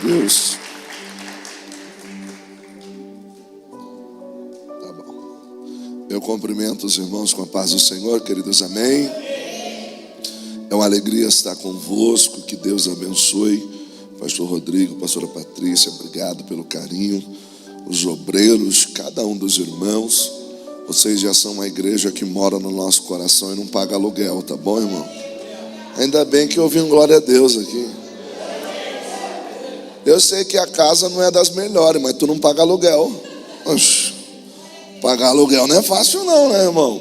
Deus. Tá bom. Eu cumprimento os irmãos com a paz do Senhor, queridos, amém. É uma alegria estar convosco, que Deus abençoe. Pastor Rodrigo, pastora Patrícia, obrigado pelo carinho. Os obreiros, cada um dos irmãos, vocês já são uma igreja que mora no nosso coração e não paga aluguel, tá bom, irmão? Ainda bem que eu ouvi um glória a Deus aqui. Eu sei que a casa não é das melhores, mas tu não paga aluguel. Oxe, pagar aluguel não é fácil não, né, irmão?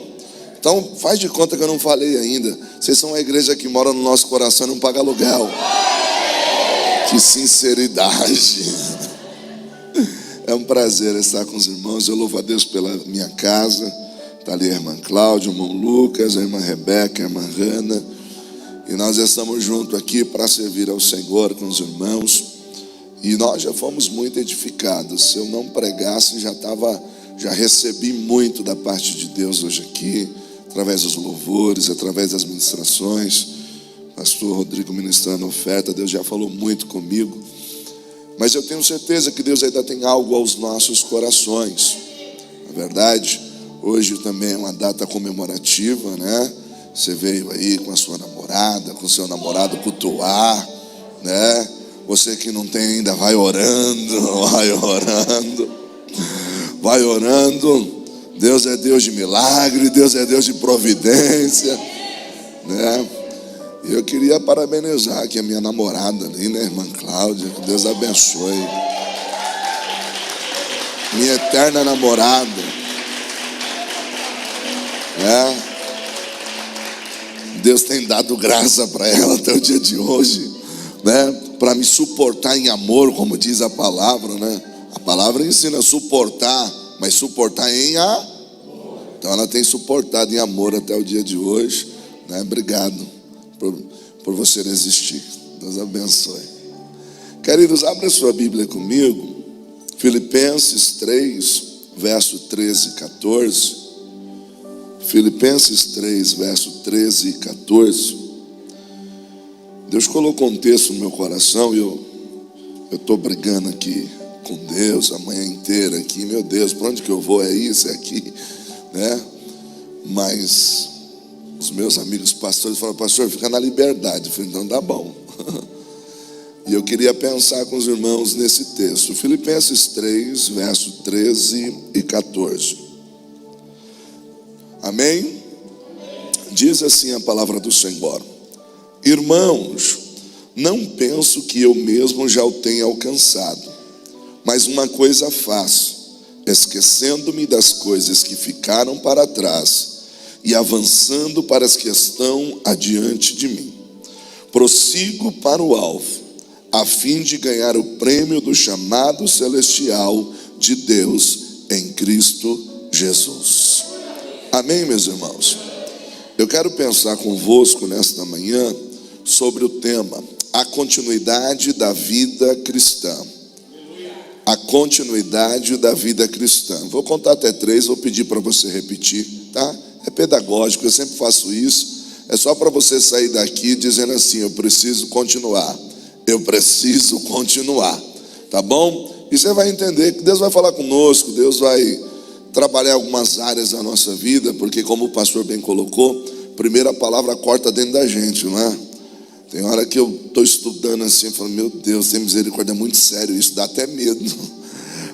Então faz de conta que eu não falei ainda. Vocês são uma igreja que mora no nosso coração e não paga aluguel. Que sinceridade. É um prazer estar com os irmãos. Eu louvo a Deus pela minha casa. Está ali a irmã Cláudia, o irmão Lucas, a irmã Rebeca, a irmã Hanna. E nós estamos juntos aqui para servir ao Senhor com os irmãos. E nós já fomos muito edificados. Se eu não pregasse, já recebi muito da parte de Deus hoje aqui, através dos louvores, através das ministrações. Pastor Rodrigo ministrando oferta, Deus já falou muito comigo. Mas eu tenho certeza que Deus ainda tem algo aos nossos corações. Na verdade, hoje também é uma data comemorativa, né? Você veio aí com a sua namorada, com o seu namorado cultuar, né? Você que não tem ainda, vai orando, vai orando, vai orando. Deus é Deus de milagre, Deus é Deus de providência, né? E eu queria parabenizar aqui a minha namorada ali, né, irmã Cláudia, que Deus abençoe. Minha eterna namorada, né? Deus tem dado graça para ela até o dia de hoje, né? Para me suportar em amor, como diz a palavra, né? A palavra ensina a suportar, mas suportar em amor. Então ela tem suportado em amor até o dia de hoje, né? Obrigado por você resistir. Deus abençoe. Queridos, abra sua Bíblia comigo. Filipenses 3, verso 13 e 14. Filipenses 3, verso 13 e 14. Deus colocou um texto no meu coração e eu estou brigando aqui com Deus a manhã inteira aqui. Meu Deus, para onde que eu vou? É isso, é aqui, né? Mas os meus amigos pastores falaram: pastor, fica na liberdade. Eu falei: então tá bom. E eu queria pensar com os irmãos nesse texto. Filipenses 3, verso 13 e 14. Amém? Diz assim a palavra do Senhor: irmãos, não penso que eu mesmo já o tenha alcançado, mas uma coisa faço, esquecendo-me das coisas que ficaram para trás e avançando para as que estão adiante de mim, prossigo para o alvo, a fim de ganhar o prêmio do chamado celestial de Deus em Cristo Jesus. Amém, meus irmãos? Eu quero pensar convosco nesta manhã sobre o tema: a continuidade da vida cristã. A continuidade da vida cristã. Vou contar até 3, vou pedir para você repetir, tá? É pedagógico, eu sempre faço isso. É só para você sair daqui dizendo assim: eu preciso continuar. Eu preciso continuar. Tá bom? E você vai entender que Deus vai falar conosco, Deus vai trabalhar algumas áreas da nossa vida, porque como o pastor bem colocou, primeiro a palavra corta dentro da gente, não é? Tem hora que eu estou estudando assim, falando: meu Deus, tem misericórdia, é muito sério isso, dá até medo.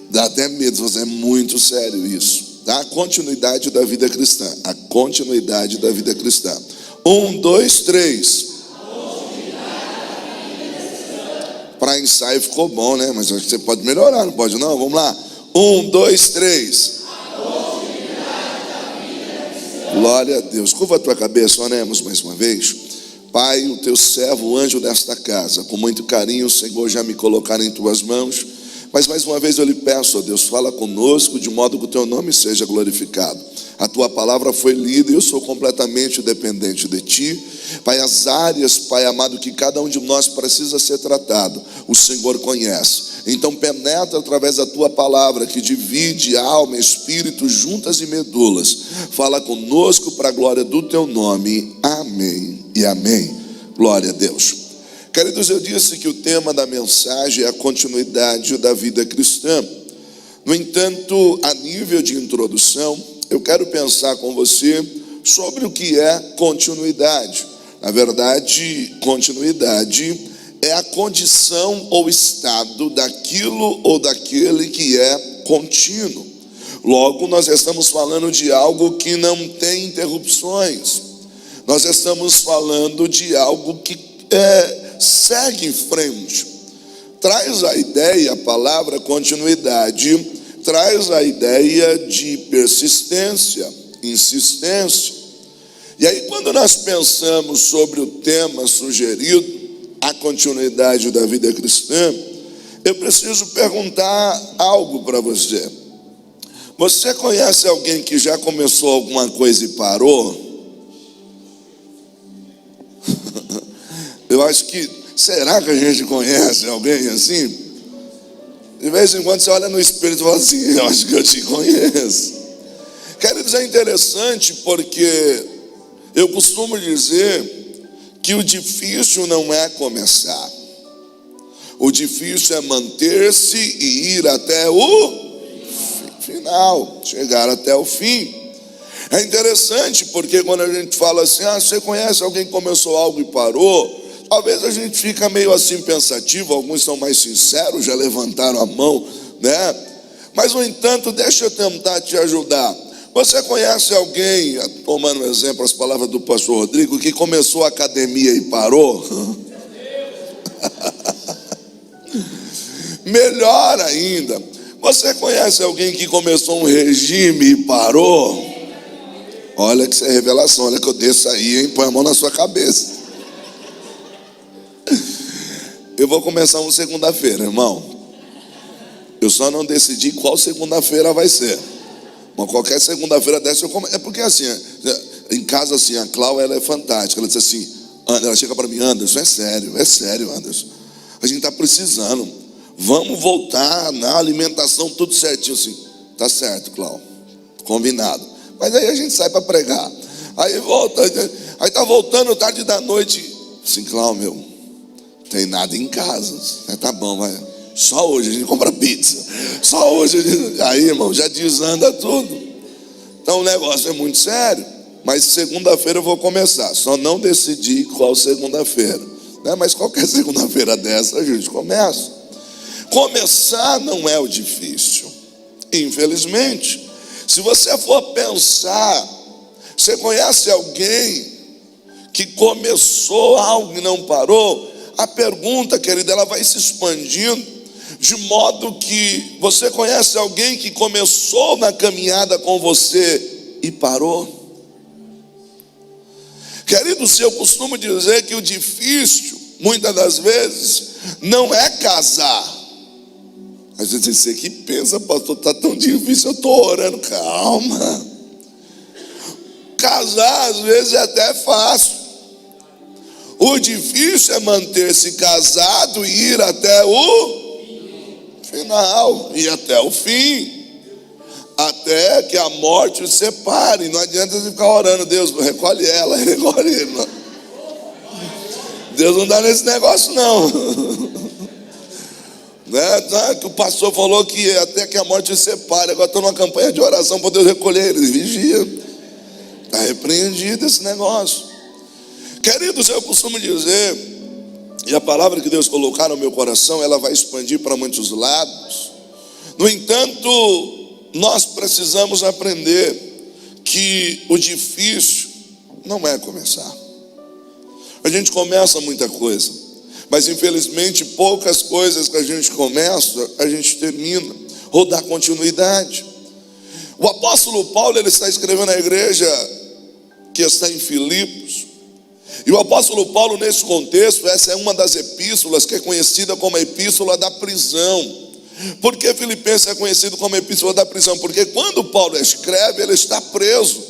Dá até medo, é muito sério isso. Tá? A continuidade da vida cristã. A continuidade da vida cristã. 1, 2, 3. Para ensaio ficou bom, né? Mas acho que você pode melhorar, não pode não? Vamos lá. 1, 2, 3. Glória a Deus. Curva a tua cabeça, oremos mais uma vez. Pai, o teu servo, o anjo desta casa, com muito carinho, Senhor, já me colocaram em tuas mãos. Mas mais uma vez eu lhe peço, ó Deus, fala conosco de modo que o teu nome seja glorificado. A tua palavra foi lida e eu sou completamente dependente de ti. Pai, as áreas, Pai amado, que cada um de nós precisa ser tratado, o Senhor conhece. Então penetra através da tua palavra, que divide alma, espírito, juntas e medulas. Fala conosco para a glória do teu nome. Amém e amém. Glória a Deus. Queridos, eu disse que o tema da mensagem é a continuidade da vida cristã. No entanto, a nível de introdução, eu quero pensar com você sobre o que é continuidade. Na verdade, continuidade é a condição ou estado daquilo ou daquele que é contínuo. Logo, nós estamos falando de algo que não tem interrupções. Nós estamos falando de algo que segue em frente. Traz a ideia, a palavra continuidade, traz a ideia de persistência, insistência. E aí, quando nós pensamos sobre o tema sugerido, a continuidade da vida cristã, eu preciso perguntar algo para você. Você conhece alguém que já começou alguma coisa e parou? Eu acho que, será que a gente conhece alguém assim? De vez em quando você olha no espelho e fala assim, eu acho que eu te conheço. Queridos, é interessante porque eu costumo dizer que o difícil não é começar. O difícil é manter-se e ir até o final, chegar até o fim. É interessante porque quando a gente fala assim, você conhece alguém que começou algo e parou? Talvez a gente fica meio assim pensativo, alguns são mais sinceros, já levantaram a mão, né? Mas, no entanto, deixa eu tentar te ajudar. Você conhece alguém, tomando exemplo as palavras do pastor Rodrigo, que começou a academia e parou? Melhor ainda, você conhece alguém que começou um regime e parou? Olha que isso é revelação, olha que eu desço aí, hein? Põe a mão na sua cabeça. Eu vou começar uma segunda-feira, irmão. Eu só não decidi qual segunda-feira vai ser. Mas qualquer segunda-feira dessa eu começo. É porque assim, em casa assim, a Cláudia, ela é fantástica. Ela diz assim, ela chega para mim, Anderson, é sério, Anderson. A gente está precisando. Vamos voltar na alimentação, tudo certinho assim. Tá certo, Cláudia. Combinado. Mas aí a gente sai para pregar. Aí volta, aí tá voltando tarde da noite. Assim, Cláudia, meu, tem nada em casa. Tá bom, vai. Só hoje a gente compra pizza. Só hoje a gente... Aí, irmão, já desanda tudo. Então o negócio é muito sério. Mas segunda-feira eu vou começar. Só não decidi qual segunda-feira, né? Mas qualquer segunda-feira dessa a gente começa. Começar não é o difícil. Infelizmente. Se você for pensar, você conhece alguém que começou algo e não parou? A pergunta, querida, ela vai se expandindo, de modo que você conhece alguém que começou na caminhada com você e parou? Queridos, eu costumo dizer que o difícil, muitas das vezes, não é casar. Às vezes você que pensa, pastor, está tão difícil, eu estou orando, calma. Casar às vezes é até fácil. O difícil é manter-se casado e ir até o final, e até o fim, até que a morte os separe. Não adianta você ficar orando, Deus, recolhe ela, recolhe ele. Não. Deus não dá nesse negócio não. Né? Que o pastor falou que até que a morte os separe. Agora estou numa campanha de oração para Deus recolher eles. Vigia. Está repreendido esse negócio. Queridos, eu costumo dizer, e a palavra que Deus colocar no meu coração, ela vai expandir para muitos lados. No entanto, nós precisamos aprender que o difícil não é começar. A gente começa muita coisa, mas infelizmente poucas coisas que a gente começa, a gente termina, ou dá continuidade. O apóstolo Paulo, ele está escrevendo à igreja que está em Filipos. E o apóstolo Paulo, nesse contexto, essa é uma das epístolas que é conhecida como a epístola da prisão. Por que Filipenses é conhecido como a epístola da prisão? Porque quando Paulo escreve, ele está preso.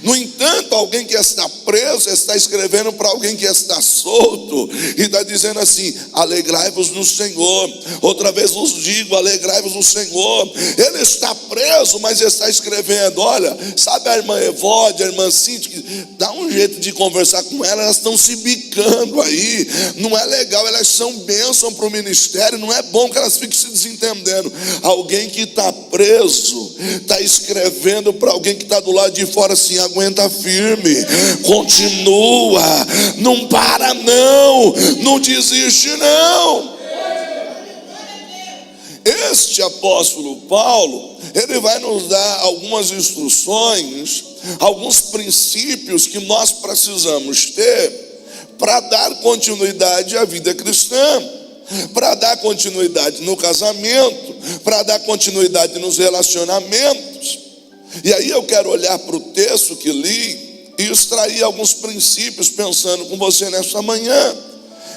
No entanto, alguém que está preso está escrevendo para alguém que está solto e está dizendo assim: alegrai-vos no Senhor. Outra vez vos digo, alegrai-vos no Senhor. Ele está preso, mas está escrevendo. Olha, sabe a irmã Evódia, a irmã Cíntia, dá um jeito de conversar com ela, elas estão se bicando aí, não é legal, elas são bênção para o ministério, não é bom que elas fiquem se desentendendo. Alguém que está preso está escrevendo para alguém que está do lado de fora assim: aguenta firme, continua, não para não, não desiste não. Este apóstolo Paulo, ele vai nos dar algumas instruções, alguns princípios que nós precisamos ter para dar continuidade à vida cristã, para dar continuidade no casamento, para dar continuidade nos relacionamentos. E aí eu quero olhar para o texto que li e extrair alguns princípios pensando com você nesta manhã.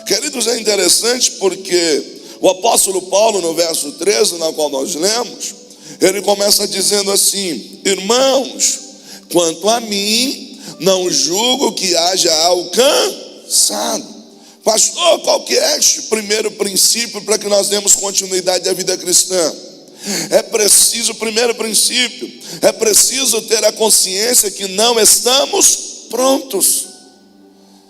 Queridos, é interessante porque o apóstolo Paulo, no verso 13, na qual nós lemos, ele começa dizendo assim: irmãos, quanto a mim, não julgo que haja alcançado. Pastor, qual que é este primeiro princípio para que nós demos continuidade à vida cristã? É preciso, primeiro princípio, é preciso ter a consciência que não estamos prontos.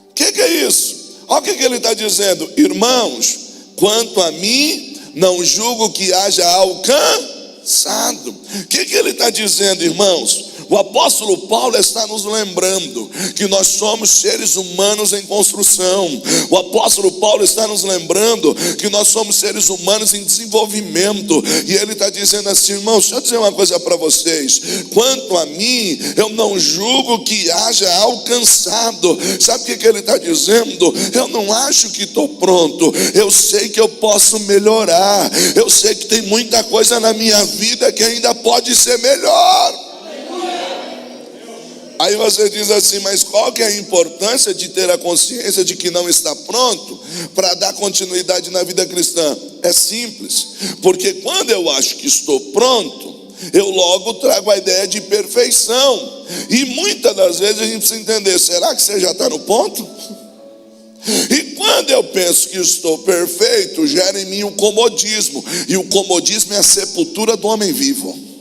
O que é isso? Olha o que ele está dizendo: irmãos, quanto a mim, não julgo que haja alcançado. O que ele está dizendo, irmãos? O apóstolo Paulo está nos lembrando que nós somos seres humanos em construção. O apóstolo Paulo está nos lembrando que nós somos seres humanos em desenvolvimento. E ele está dizendo assim: irmãos, deixa eu dizer uma coisa para vocês. Quanto a mim, eu não julgo que haja alcançado. Sabe o que ele está dizendo? Eu não acho que estou pronto. Eu sei que eu posso melhorar. Eu sei que tem muita coisa na minha vida que ainda pode ser melhor. Aí você diz assim: mas qual que é a importância de ter a consciência de que não está pronto para dar continuidade na vida cristã? É simples, porque quando eu acho que estou pronto, eu logo trago a ideia de perfeição. E muitas das vezes a gente precisa entender: será que você já está no ponto? E quando eu penso que estou perfeito, gera em mim o comodismo. E o comodismo é a sepultura do homem vivo.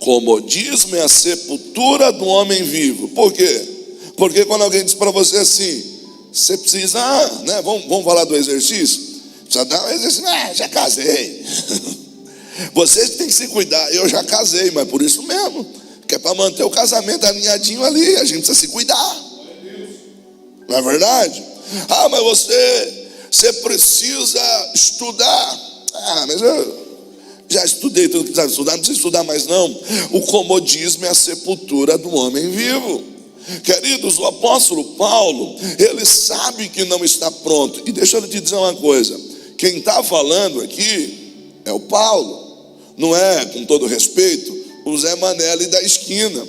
Comodismo é a sepultura do homem vivo. Por quê? Porque quando alguém diz para você assim: você precisa, né? Vamos falar do exercício? Precisa dar um exercício. Já casei. Vocês têm que se cuidar. Eu já casei, mas por isso mesmo, que é para manter o casamento alinhadinho ali. A gente precisa se cuidar. Não é verdade? Mas você precisa estudar. Mas eu já estudei tudo que precisava estudar, não precisa estudar mais não. O comodismo é a sepultura do homem vivo. Queridos, o apóstolo Paulo, ele sabe que não está pronto. E deixa eu te dizer uma coisa: quem está falando aqui é o Paulo. Não é, com todo respeito, o Zé Manelli da esquina.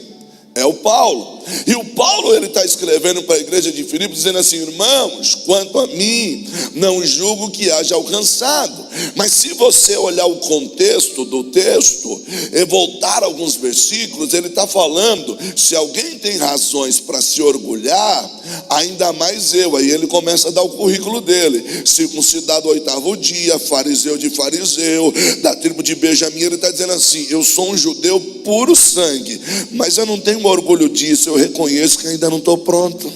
É o Paulo. E o Paulo, ele está escrevendo para a igreja de Filipe, dizendo assim: irmãos, quanto a mim, não julgo que haja alcançado. Mas se você olhar o contexto do texto e voltar alguns versículos, ele está falando: se alguém tem razões para se orgulhar, ainda mais eu. Aí ele começa a dar o currículo dele: circuncidado ao 8º dia, fariseu de fariseu, da tribo de Benjamim. Ele está dizendo assim: eu sou um judeu puro sangue, mas eu não tenho orgulho disso. Eu reconheço que ainda não estou pronto.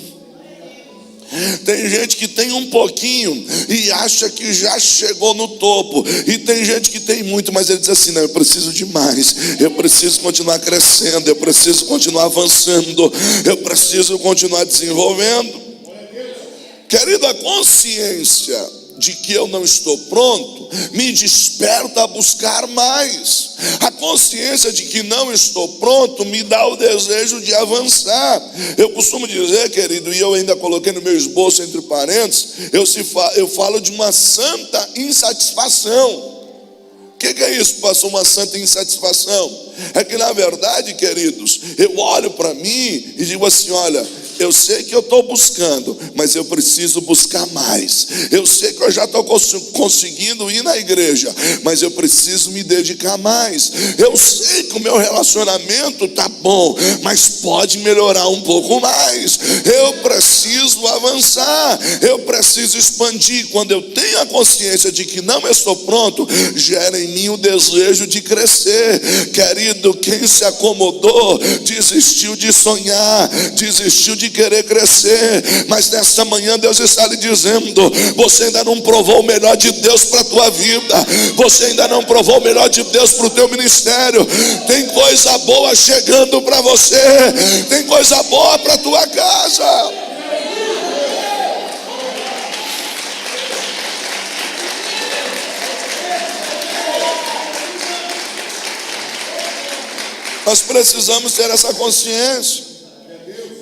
Tem gente que tem um pouquinho e acha que já chegou no topo. E tem gente que tem muito, mas ele diz assim: não, eu preciso de mais. Eu preciso continuar crescendo. Eu preciso continuar avançando. Eu preciso continuar desenvolvendo. Querido, a consciência de que eu não estou pronto me desperta a buscar mais. A consciência de que não estou pronto me dá o desejo de avançar. Eu costumo dizer, querido, e eu ainda coloquei no meu esboço entre parênteses, eu falo de uma santa insatisfação. O que é isso, pastor? Uma santa insatisfação? É que na verdade, queridos, eu olho para mim e digo assim: olha, eu sei que eu estou buscando, mas eu preciso buscar mais. Eu sei que eu já estou conseguindo ir na igreja, mas eu preciso me dedicar mais. Eu sei que o meu relacionamento está bom, mas pode melhorar um pouco mais. Eu preciso avançar, eu preciso expandir. Quando eu tenho a consciência de que não estou pronto, gera em mim o desejo de crescer. Querido, quem se acomodou, desistiu de sonhar, desistiu de querer crescer. Mas nesta manhã Deus está lhe dizendo: você ainda não provou o melhor de Deus para a tua vida, você ainda não provou o melhor de Deus para o teu ministério. Tem coisa boa chegando para você, tem coisa boa para a tua casa. Nós precisamos ter essa consciência.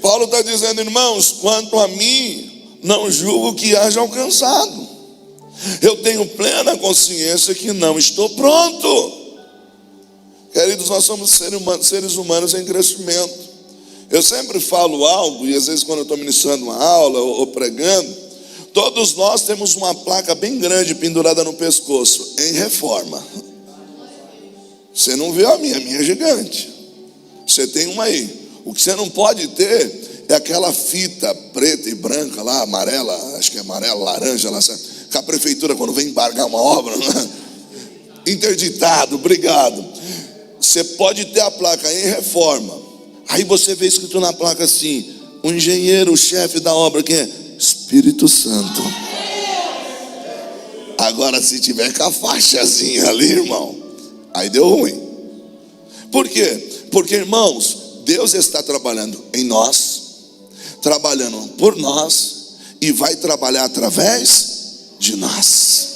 Paulo está dizendo: irmãos, quanto a mim, não julgo que haja alcançado. Eu tenho plena consciência que não estou pronto. Queridos, nós somos seres humanos em crescimento. Eu sempre falo algo, e às vezes quando eu estou ministrando uma aula ou pregando, todos nós temos uma placa bem grande pendurada no pescoço: em reforma. Você não viu a minha é gigante. Você tem uma aí. O que você não pode ter é aquela fita preta e branca lá, amarela, acho que é amarela, laranja lá, que a prefeitura, quando vem embargar uma obra, interditado, obrigado. Você pode ter a placa em reforma. Aí você vê escrito na placa assim: o engenheiro, o chefe da obra, quem é? Espírito Santo. Agora, se tiver com a faixazinha ali, irmão, aí deu ruim. Por quê? Porque, irmãos, Deus está trabalhando em nós, trabalhando por nós, e vai trabalhar através de nós.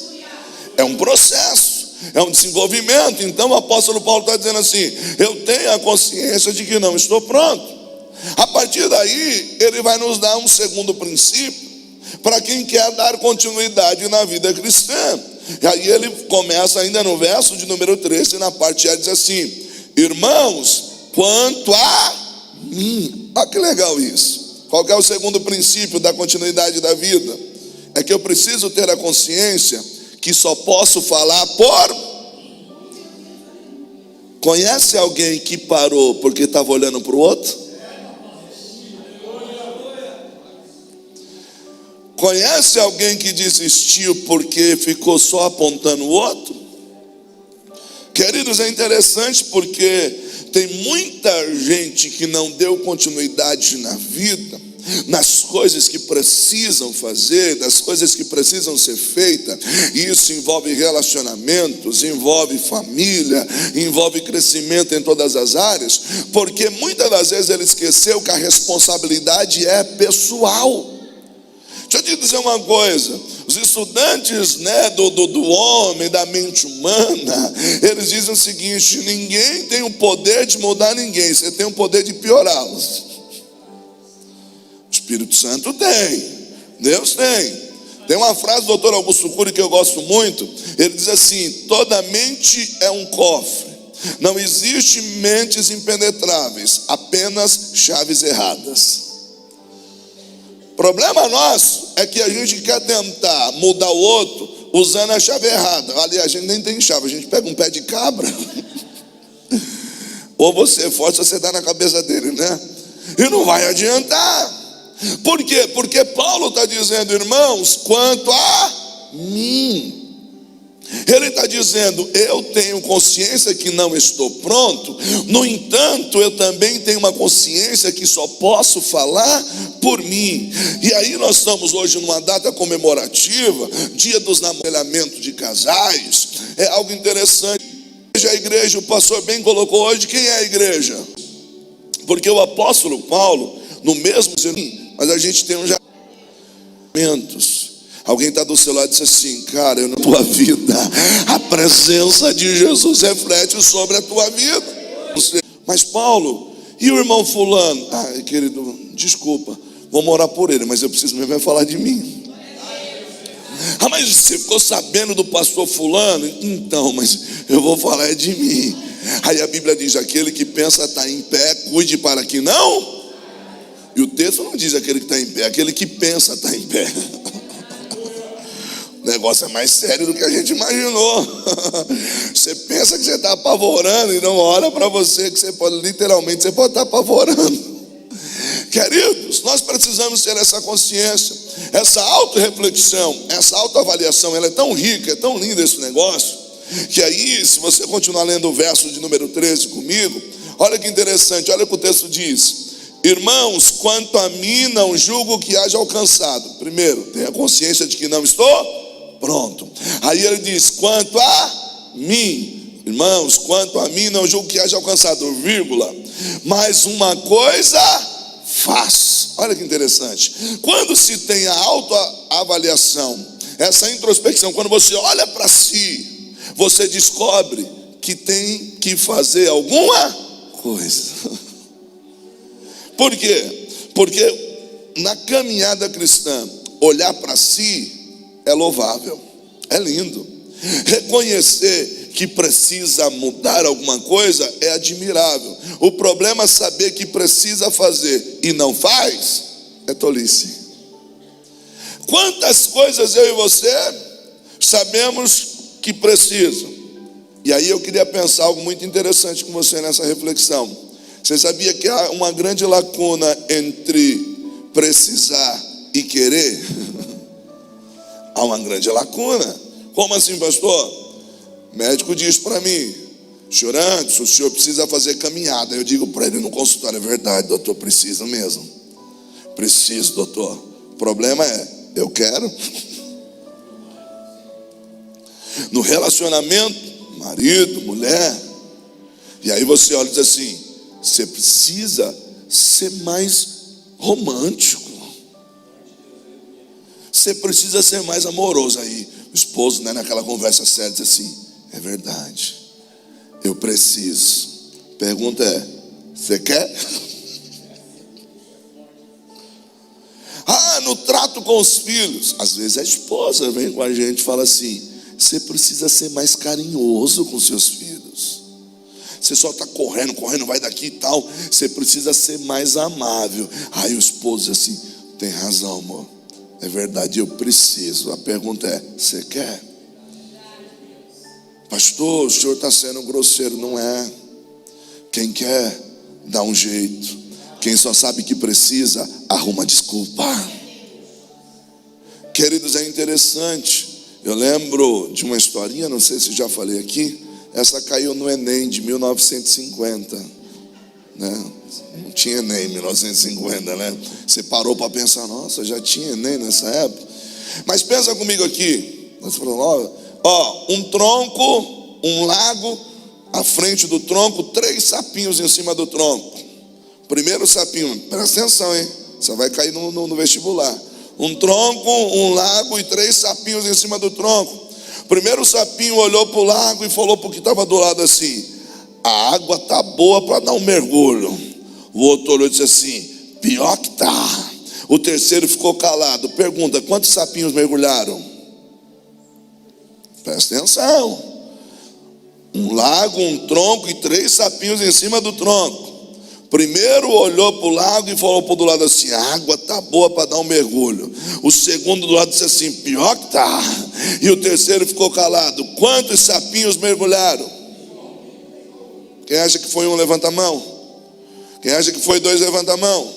É um processo, é um desenvolvimento. Então o apóstolo Paulo está dizendo assim: eu tenho a consciência de que não estou pronto. A partir daí, ele vai nos dar um segundo princípio para quem quer dar continuidade na vida cristã. E aí ele começa ainda no verso de número 13, na parte A, diz assim: irmãos, quanto a mim. Olha que legal isso. Qual que é o segundo princípio da continuidade da vida? É que eu preciso ter a consciência que só posso falar por... Conhece alguém que parou porque estava olhando para o outro? Conhece alguém que desistiu porque ficou só apontando o outro? Queridos, é interessante porque tem muita gente que não deu continuidade na vida, nas coisas que precisam fazer, das coisas que precisam ser feitas. E isso envolve relacionamentos, envolve família, envolve crescimento em todas as áreas, porque muitas das vezes ele esqueceu que a responsabilidade é pessoal. Deixa eu te dizer uma coisa: os estudantes, do homem, da mente humana, eles dizem o seguinte: ninguém tem o poder de mudar ninguém, você tem o poder de piorá-los. O Espírito Santo tem, Deus tem. Tem uma frase do doutor Augusto Cury que eu gosto muito. Ele diz assim: toda mente é um cofre, não existe mentes impenetráveis, apenas chaves erradas. Problema nosso é que a gente quer tentar mudar o outro usando a chave errada. Ali a gente nem tem chave, a gente pega um pé de cabra. Ou você força, você dá na cabeça dele, né? E não vai adiantar. Por quê? Porque Paulo está dizendo: irmãos, quanto a mim. Ele está dizendo: eu tenho consciência que não estou pronto, no entanto, eu também tenho uma consciência que só posso falar por mim. E aí nós estamos hoje numa data comemorativa, dia dos namoramentos de casais. É algo interessante. A igreja, o pastor bem colocou hoje, quem é a igreja? Porque o apóstolo Paulo, no mesmo, mas a gente tem um momentos. Alguém está do seu lado e diz assim: cara, na tua vida, a presença de Jesus reflete sobre a tua vida. Mas Paulo, e o irmão fulano? Ah, querido, desculpa, vamos orar por ele, mas eu preciso mesmo falar de mim. Ah, mas você ficou sabendo do pastor fulano? Então, mas eu vou falar de mim. Aí a Bíblia diz: aquele que pensa estar em pé, cuide para que não E o texto não diz aquele que está em pé, aquele que pensa está em pé. O negócio é mais sério do que a gente imaginou. Você pensa que você está apavorando e não olha para você, que você pode, literalmente, você pode estar apavorando. Queridos, nós precisamos ter essa consciência, essa autorreflexão, essa autoavaliação. Ela é tão rica, é tão linda esse negócio, que aí, se você continuar lendo o verso de número 13 comigo, olha que interessante, olha o que o texto diz. Irmãos, quanto a mim, não julgo que haja alcançado. Primeiro, tenha consciência de que não estou pronto. Aí ele diz, quanto a mim, irmãos, quanto a mim, não julgo que haja alcançado, vírgula, mas uma coisa faço. Olha que interessante. Quando se tem a autoavaliação, essa introspecção, quando você olha para si, você descobre que tem que fazer alguma coisa. Por quê? Porque na caminhada cristã, olhar para si é louvável, é lindo. Reconhecer que precisa mudar alguma coisa é admirável. O problema é saber que precisa fazer e não faz, é tolice. Quantas coisas eu e você sabemos que precisam? E aí eu queria pensar algo muito interessante com você nessa reflexão. Você sabia que há uma grande lacuna entre precisar e querer? Há uma grande lacuna. Como assim, pastor? O médico diz para mim, chorando, o senhor precisa fazer caminhada. Eu digo para ele no consultório, é verdade, doutor, preciso mesmo. Preciso, doutor. O problema é, eu quero. No relacionamento, marido, mulher. E aí você olha e diz assim, você precisa ser mais romântico. Você precisa ser mais amoroso. Aí o esposo, né, naquela conversa séria, diz assim, é verdade, eu preciso. Pergunta é, você quer? No trato com os filhos, às vezes a esposa vem com a gente e fala assim, você precisa ser mais carinhoso com seus filhos. Você só está correndo, vai daqui e tal. Você precisa ser mais amável. Aí o esposo diz assim, tem razão, amor, é verdade, eu preciso. A pergunta é, você quer? Pastor, o senhor está sendo grosseiro. Não é. Quem quer, dá um jeito. Quem só sabe que precisa, arruma desculpa. Queridos, é interessante. Eu lembro de uma historinha, não sei se já falei aqui. Essa caiu no Enem de 1950, né? Não tinha Enem em 1950, né? Você parou para pensar, nossa, já tinha Enem nessa época. Mas pensa comigo aqui. Nós falamos, um tronco, um lago, à frente do tronco, 3 sapinhos em cima do tronco. Primeiro sapinho, presta atenção, hein? Você vai cair no vestibular. Um tronco, um lago e 3 sapinhos em cima do tronco. Primeiro sapinho olhou para o lago e falou para o que estava do lado assim, a água está boa para dar um mergulho. O outro olhou e disse assim, pior que tá. O terceiro ficou calado. Pergunta, quantos sapinhos mergulharam? Presta atenção. Um lago, um tronco e 3 sapinhos em cima do tronco. Primeiro olhou para o lago e falou para o do lado assim, a água está boa para dar um mergulho. O segundo do lado disse assim, pior que tá. E o terceiro ficou calado. Quantos sapinhos mergulharam? Quem acha que foi um, levanta a mão. Quem acha que foi 2, levanta a mão.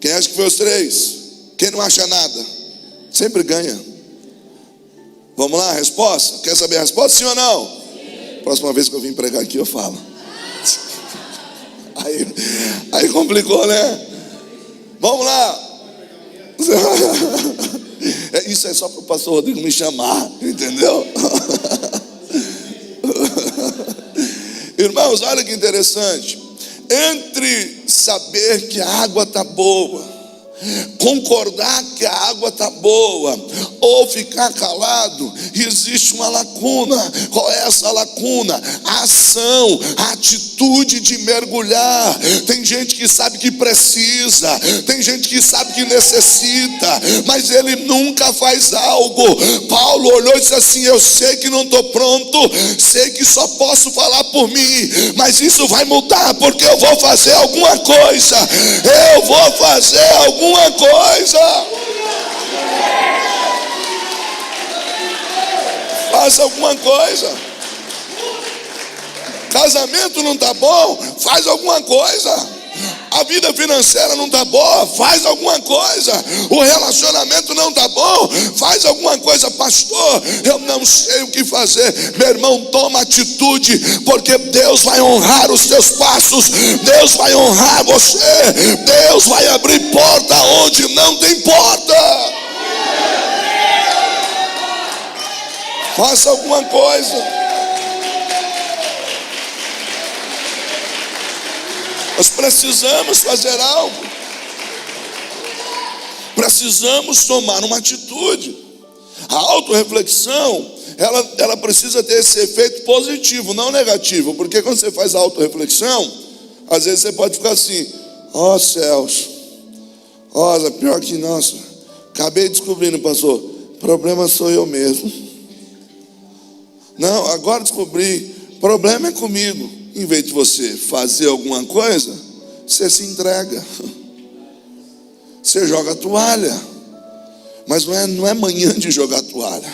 Quem acha que foi os 3? Quem não acha nada? Sempre ganha. Vamos lá, a resposta? Quer saber a resposta, sim ou não? Sim. Próxima vez que eu vim pregar aqui eu falo. Aí complicou, né? Vamos lá. Isso é só para o pastor Rodrigo me chamar, entendeu? Irmãos, olha que interessante. Entre saber que a água está boa concordar que a água está boa ou ficar calado, existe uma lacuna. Qual é essa lacuna? A ação, a atitude de mergulhar. Tem gente que sabe que precisa, tem gente que sabe que necessita, mas ele nunca faz algo. Paulo olhou e disse assim: eu sei que não estou pronto, sei que só posso falar por mim, mas isso vai mudar, porque eu vou fazer alguma coisa. Eu vou fazer alguma coisa. Faça alguma coisa. Casamento não está bom? Faz alguma coisa. A vida financeira não está boa? Faz alguma coisa. O relacionamento não está bom? Faz alguma coisa. Pastor, eu não sei o que fazer. Meu irmão, toma atitude, porque Deus vai honrar os teus passos. Deus vai honrar você. Deus vai abrir porta onde não tem porta. Faça alguma coisa. Nós precisamos fazer algo. Precisamos tomar uma atitude. A autorreflexão, ela precisa ter esse efeito positivo, não negativo. Porque quando você faz a autorreflexão, às vezes você pode ficar assim: ó céus, ó, pior que, nossa, acabei descobrindo, pastor, problema sou eu mesmo. Não, agora descobri, problema é comigo. Em vez de você fazer alguma coisa, você se entrega. Você joga a toalha. Mas não é manhã de jogar a toalha.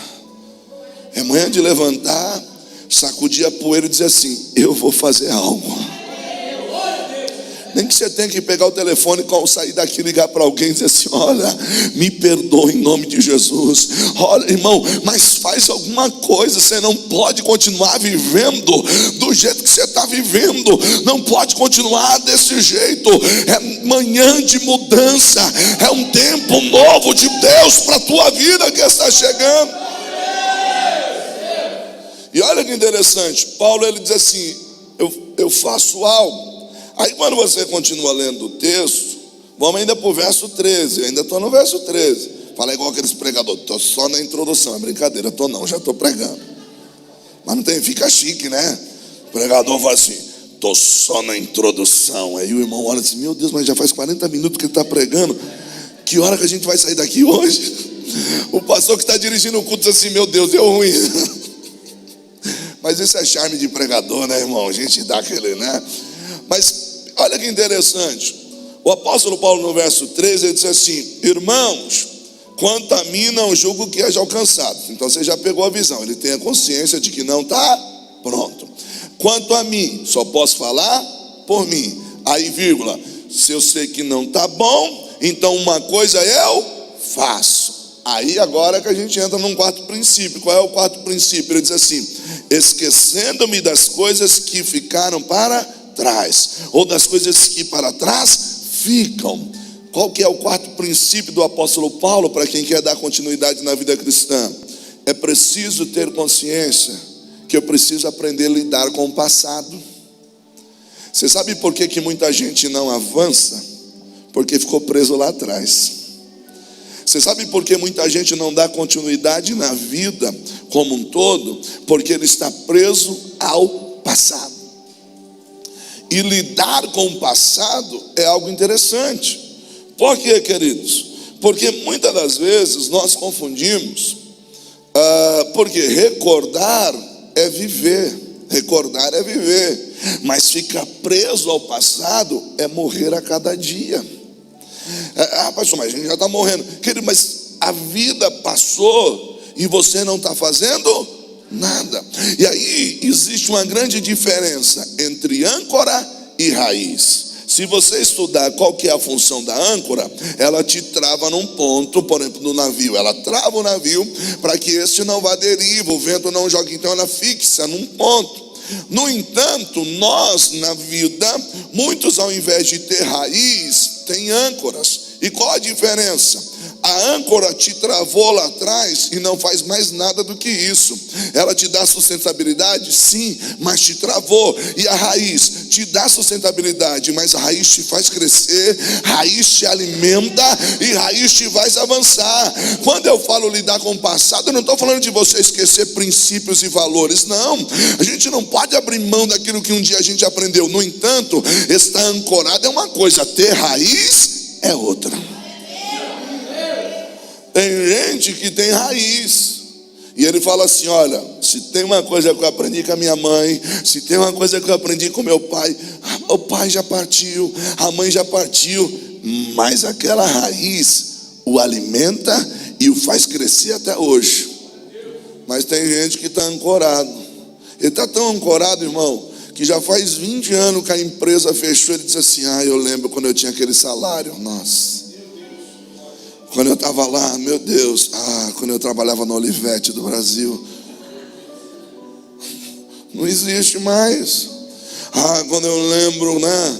É manhã de levantar, sacudir a poeira e dizer assim: eu vou fazer algo. Nem que você tenha que pegar o telefone, sair daqui, ligar para alguém e dizer assim: olha, me perdoa em nome de Jesus. Olha, irmão, mas faz alguma coisa. Você não pode continuar vivendo do jeito que você está vivendo. Não pode continuar desse jeito. É manhã de mudança. É um tempo novo de Deus para a tua vida que está chegando. E olha que interessante, Paulo ele diz assim: eu faço algo. Aí quando você continua lendo o texto, vamos ainda para o verso 13, ainda estou no verso 13. Fala igual aqueles pregadores: estou só na introdução. É brincadeira, estou não, já estou pregando. Mas não tem, fica chique, né? O pregador fala assim: estou só na introdução. Aí o irmão olha assim: meu Deus, mas já faz 40 minutos que ele está pregando. Que hora que a gente vai sair daqui hoje? O pastor que está dirigindo o culto diz assim: meu Deus, deu ruim. Mas isso é charme de pregador, né, irmão? A gente dá aquele, né? Mas olha que interessante. O apóstolo Paulo no verso 13, ele diz assim: irmãos, quanto a mim não julgo que haja alcançado. Então você já pegou a visão. Ele tem a consciência de que não está pronto. Quanto a mim, só posso falar por mim. Aí, vírgula, se eu sei que não está bom, então uma coisa eu faço. Aí agora que a gente entra num quarto princípio. Qual é o quarto princípio? Ele diz assim: esquecendo-me das coisas que ficaram para trás, ou das coisas que para trás ficam. Qual que é o quarto princípio do apóstolo Paulo para quem quer dar continuidade na vida cristã? É preciso ter consciência que eu preciso aprender a lidar com o passado. Você sabe por que muita gente não avança? Porque ficou preso lá atrás. Você sabe por que muita gente não dá continuidade na vida como um todo? Porque ele está preso ao passado. E lidar com o passado é algo interessante. Por quê, queridos? Porque muitas das vezes nós confundimos, porque recordar é viver. Recordar é viver. Mas ficar preso ao passado é morrer a cada dia. Pastor, mas a gente já está morrendo. Querido, mas a vida passou e você não está fazendo nada. E aí existe uma grande diferença entre âncora e raiz. Se você estudar qual que é a função da âncora, ela te trava num ponto, por exemplo, no navio. Ela trava o navio para que este não vá à deriva, o vento não jogue, então ela fixa num ponto. No entanto, nós na vida, muitos ao invés de ter raiz, têm âncoras. E qual a diferença? A âncora te travou lá atrás e não faz mais nada do que isso. Ela te dá sustentabilidade? Sim, mas te travou. E a raiz te dá sustentabilidade, mas a raiz te faz crescer, raiz te alimenta e raiz te faz avançar. Quando eu falo lidar com o passado, eu não estou falando de você esquecer princípios e valores, não. A gente não pode abrir mão daquilo que um dia a gente aprendeu. No entanto, estar ancorado é uma coisa, ter raiz é outra. Tem gente que tem raiz. E ele fala assim, olha, se tem uma coisa que eu aprendi com a minha mãe, se tem uma coisa que eu aprendi com meu pai, o pai já partiu, a mãe já partiu, mas aquela raiz o alimenta e o faz crescer até hoje. Mas tem gente que está ancorado. Ele está tão ancorado, irmão, que já faz 20 anos que a empresa fechou. Ele diz assim, eu lembro quando eu tinha aquele salário, nossa. Quando eu estava lá, meu Deus, quando eu trabalhava no Olivetti do Brasil, não existe mais. Quando eu lembro, né?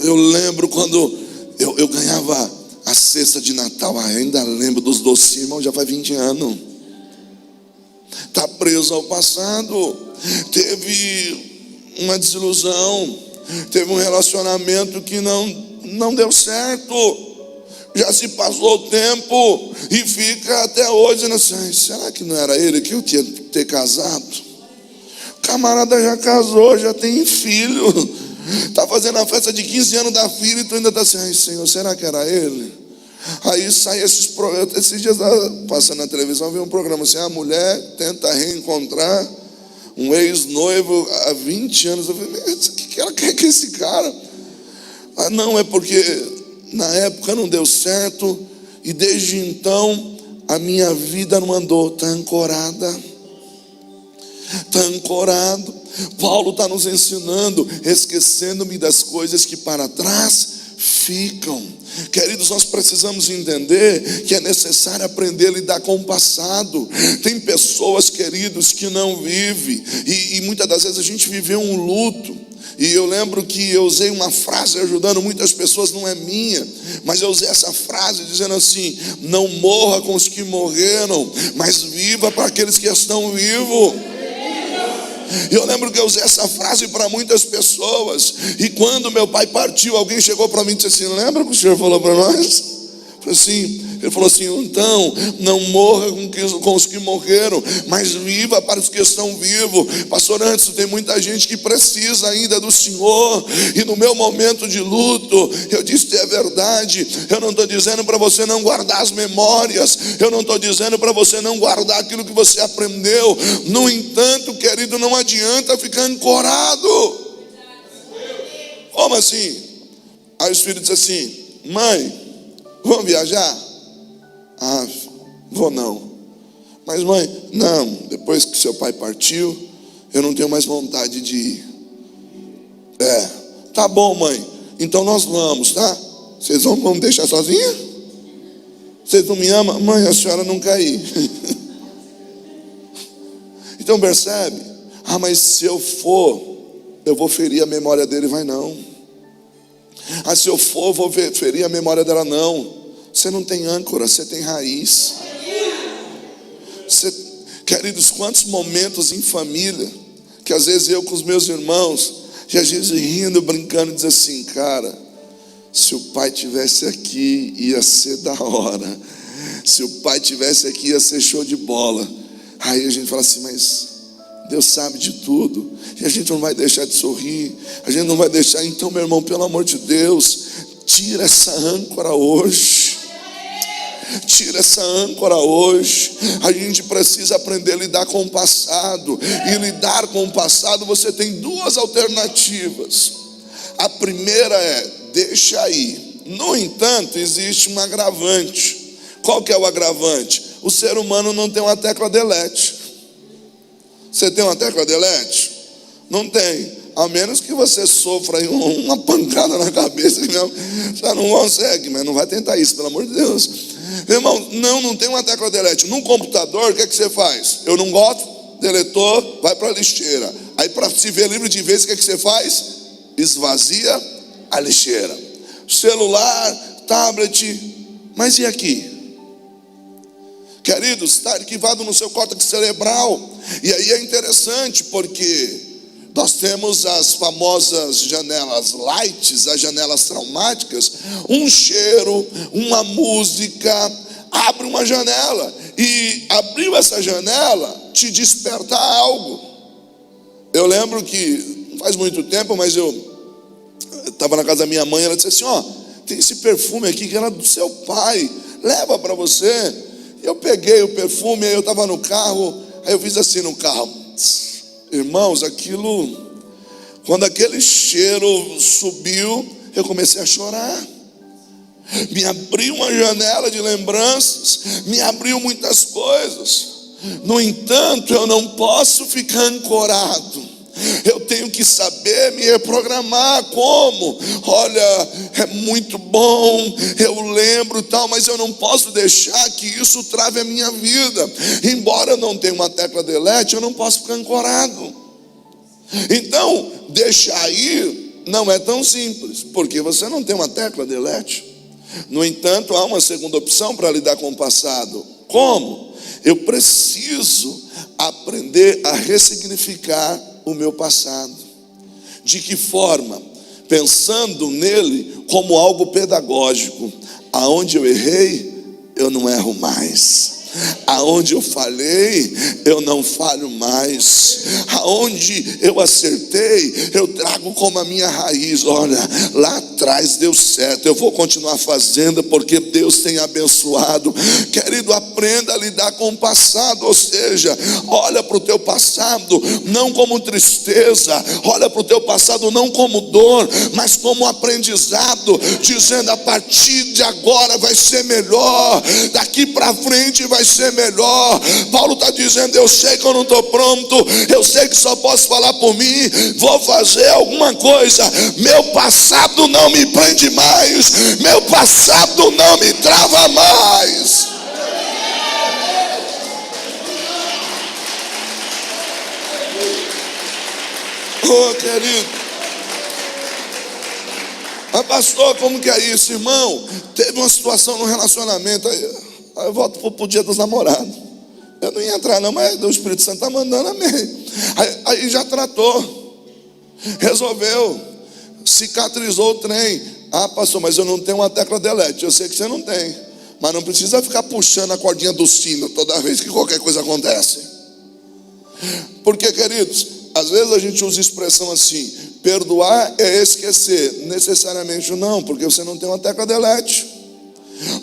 Eu lembro quando eu ganhava a cesta de Natal, ainda lembro dos docinhos, irmão, já faz 20 anos. Está preso ao passado. Teve uma desilusão, teve um relacionamento que não deu certo. Já se passou o tempo e fica até hoje dizendo assim, será que não era ele que eu tinha que ter casado? O camarada já casou, já tem filho, está fazendo a festa de 15 anos da filha e tu ainda está assim, Senhor, será que era ele? Aí sai esses programas, esses dias passando na televisão, vi um programa assim, a mulher tenta reencontrar um ex-noivo há 20 anos. Eu falei, o que ela quer com esse cara? Não, é porque na época não deu certo, e desde então a minha vida não andou. Está ancorada, está ancorado. Paulo está nos ensinando, esquecendo-me das coisas que para trás ficam. Queridos, nós precisamos entender que é necessário aprender a lidar com o passado. Tem pessoas, queridos, que não vivem, e muitas das vezes a gente viveu um luto. E eu lembro que eu usei uma frase ajudando muitas pessoas, não é minha, mas eu usei essa frase dizendo assim, não morra com os que morreram, mas viva para aqueles que estão vivos. Eu lembro que eu usei essa frase para muitas pessoas. E quando meu pai partiu, alguém chegou para mim e disse assim, lembra que o senhor falou para nós? Ele falou assim, então, não morra com os que morreram, mas viva para os que estão vivos. Pastor Anderson, tem muita gente que precisa ainda do Senhor. E no meu momento de luto, eu disse, é verdade. Eu não estou dizendo para você não guardar as memórias, eu não estou dizendo para você não guardar aquilo que você aprendeu. No entanto, querido, não adianta ficar ancorado. Como assim? Aí os filhos dizem assim, mãe, vamos viajar? Vou não. Mas mãe, não, depois que seu pai partiu, eu não tenho mais vontade de ir. Tá bom, mãe, então nós vamos, tá? Vocês vão me deixar sozinha? Vocês não me amam? Mãe, a senhora não quer ir. Então percebe? Mas se eu for, eu vou ferir a memória dele. Vai não. Se eu for, eu vou ferir a memória dela. Não. Você não tem âncora, você tem raiz. Queridos, quantos momentos em família, que às vezes eu com os meus irmãos, e às vezes rindo, brincando, diz assim, cara, se o pai tivesse aqui, ia ser da hora. Se o pai tivesse aqui, ia ser show de bola. Aí a gente fala assim, mas Deus sabe de tudo, e a gente não vai deixar de sorrir, a gente não vai deixar. Então, meu irmão, pelo amor de Deus, tira essa âncora hoje. Tira essa âncora hoje. A gente precisa aprender a lidar com o passado. E lidar com o passado, você tem duas alternativas. A primeira é, deixa aí. No entanto, existe um agravante. Qual que é o agravante? O ser humano não tem uma tecla delete. Você tem uma tecla delete? Não tem. A menos que você sofra uma pancada na cabeça, você não consegue, mas não vai tentar isso, pelo amor de Deus. Irmão, não tem uma tecla delete. No computador, o que é que você faz? Eu não gosto, deletou, vai para a lixeira. Aí para se ver livre de vez, o que é que você faz? Esvazia a lixeira. Celular, tablet, mas e aqui? Queridos, está arquivado no seu córtex cerebral. E aí é interessante, porque nós temos as famosas janelas lights, as janelas traumáticas. Um cheiro, uma música, abre uma janela. E abriu essa janela, te desperta algo. Eu lembro que, não faz muito tempo, mas eu estava na casa da minha mãe, ela disse assim, ó, tem esse perfume aqui que era do seu pai, leva para você. Eu peguei o perfume, aí eu estava no carro, aí eu fiz assim no carro. Irmãos, aquilo, quando aquele cheiro subiu, eu comecei a chorar. Me abriu uma janela de lembranças, me abriu muitas coisas. No entanto, eu não posso ficar ancorado. Eu tenho que saber me reprogramar. Como? Olha, é muito bom, eu lembro tal, mas eu não posso deixar que isso trave a minha vida. Embora eu não tenha uma tecla delete, eu não posso ficar ancorado. Então, deixar ir não é tão simples, porque você não tem uma tecla delete. No entanto, há uma segunda opção para lidar com o passado. Como? Eu preciso aprender a ressignificar o meu passado. De que forma? Pensando nele como algo pedagógico. Aonde eu errei, eu não erro mais. Aonde eu falhei, eu não falho mais. Aonde eu acertei, eu trago como a minha raiz. Olha, lá atrás deu certo, eu vou continuar fazendo porque Deus tem abençoado. Querido, aprenda a lidar com o passado. Ou seja, olha para o teu passado não como tristeza, olha para o teu passado não como dor, mas como aprendizado, dizendo, a partir de agora vai ser melhor, daqui para frente vai ser melhor. Paulo está dizendo, eu sei que eu não estou pronto, eu sei que só posso falar por mim, vou fazer alguma coisa. Meu passado não me prende mais, meu passado não me trava mais. Oh, querido, mas pastor, como que é isso, irmão? Teve uma situação no relacionamento, aí eu volto para o dia dos namorados. Eu não ia entrar não, mas o Espírito Santo está mandando, amém. Aí já tratou, resolveu, cicatrizou o trem. Ah, pastor, mas eu não tenho uma tecla delete. Eu sei que você não tem, mas não precisa ficar puxando a cordinha do sino toda vez que qualquer coisa acontece. Porque, queridos, às vezes a gente usa expressão assim, perdoar é esquecer. Necessariamente não, porque você não tem uma tecla delete.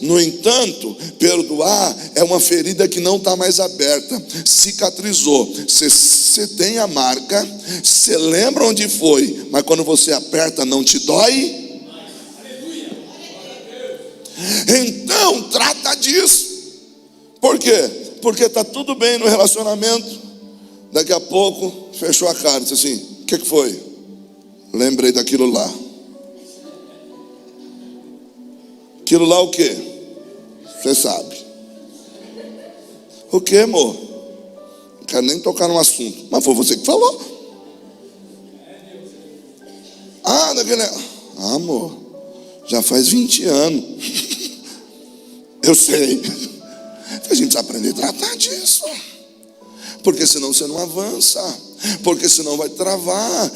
No entanto, perdoar é uma ferida que não está mais aberta, cicatrizou. Você tem a marca, você lembra onde foi, mas quando você aperta não te dói. Então trata disso. Por quê? Porque está tudo bem no relacionamento, daqui a pouco fechou a cara, disse assim, o que foi? Lembrei daquilo lá. Aquilo lá o quê? Você sabe. O que, amor? Não quero nem tocar no assunto. Mas foi você que falou. Ah, daquele... Ah, amor, já faz 20 anos. Eu sei. A gente precisa aprender a tratar disso. Porque senão você não avança. Porque senão vai travar.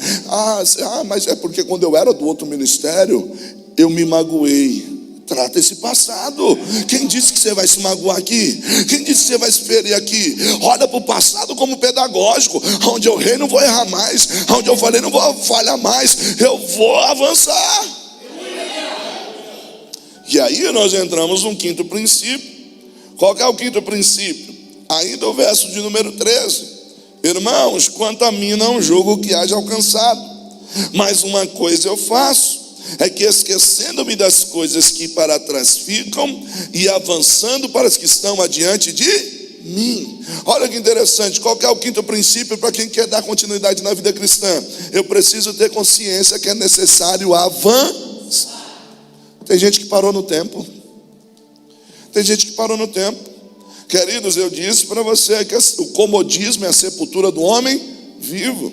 Mas é porque quando eu era do outro ministério, eu me magoei. Trata esse passado. Quem disse que você vai se magoar aqui? Quem disse que você vai se ferir aqui? Olha para o passado como pedagógico. Onde eu errei não vou errar mais, onde eu falei não vou falhar mais, eu vou avançar. E aí nós entramos num quinto princípio. Qual que é o quinto princípio? Ainda o verso de número 13. Irmãos, quanto a mim não julgo o que haja alcançado, mas uma coisa eu faço, é que esquecendo-me das coisas que para trás ficam e avançando para as que estão adiante de mim. Olha que interessante, qual que é o quinto princípio para quem quer dar continuidade na vida cristã? Eu preciso ter consciência que é necessário avançar. Tem gente que parou no tempo. Tem gente que parou no tempo. Queridos, eu disse para você que o comodismo é a sepultura do homem vivo.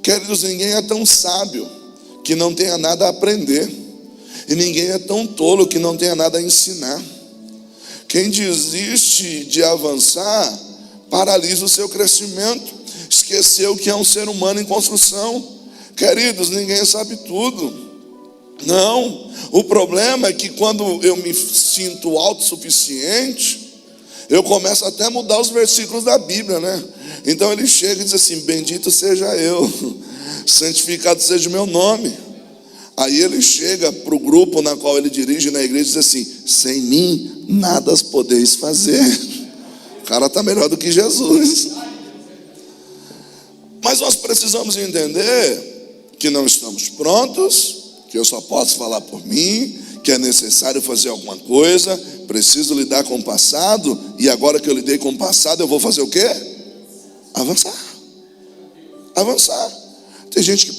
Queridos, ninguém é tão sábio que não tenha nada a aprender. E ninguém é tão tolo que não tenha nada a ensinar. Quem desiste de avançar, paralisa o seu crescimento. Esqueceu que é um ser humano em construção. Queridos, ninguém sabe tudo. Não, o problema é que quando eu me sinto autossuficiente, eu começo até a mudar os versículos da Bíblia, né? Então ele chega e diz assim: bendito seja eu, santificado seja o meu nome. Aí ele chega para o grupo na qual ele dirige na igreja e diz assim: sem mim nada podeis fazer. O cara está melhor do que Jesus. Mas nós precisamos entender que não estamos prontos, que eu só posso falar por mim, que é necessário fazer alguma coisa, preciso lidar com o passado, e agora que eu lidei com o passado, eu vou fazer o quê? Avançar. Tem gente que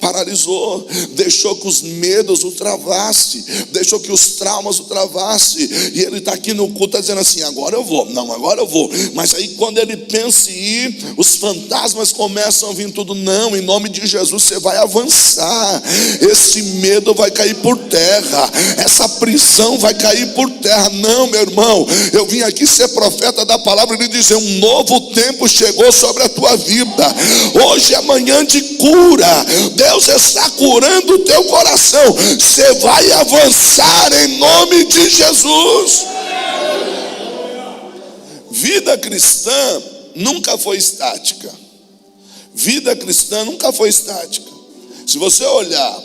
paralisou, deixou que os medos o travassem, deixou que os traumas o travassem, e ele está aqui no culto dizendo assim: agora eu vou, mas aí quando ele pensa em ir, os fantasmas começam a vir tudo. Não, em nome de Jesus você vai avançar, esse medo vai cair por terra, essa prisão vai cair por terra. Não, meu irmão, eu vim aqui ser profeta da palavra e lhe dizer: um novo tempo chegou sobre a tua vida. Hoje é manhã de cura. Deus está curando o teu coração. Você vai avançar em nome de Jesus. Vida cristã nunca foi estática. Se você olhar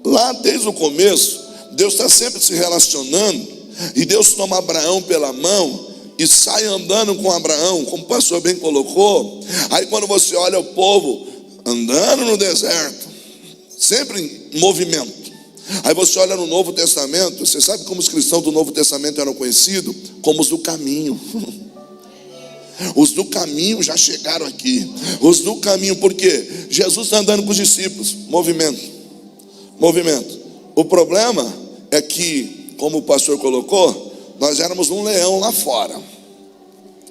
lá desde o começo, Deus está sempre se relacionando. E Deus toma Abraão pela mão e sai andando com Abraão, como o pastor bem colocou. Aí quando você olha o povo andando no deserto, sempre em movimento. Aí você olha no Novo Testamento, você sabe como os cristãos do Novo Testamento eram conhecidos? Como os do caminho. Os do caminho já chegaram aqui. Os do caminho, por quê? Jesus está andando com os discípulos. Movimento. O problema é que, como o pastor colocou, nós éramos um leão lá fora.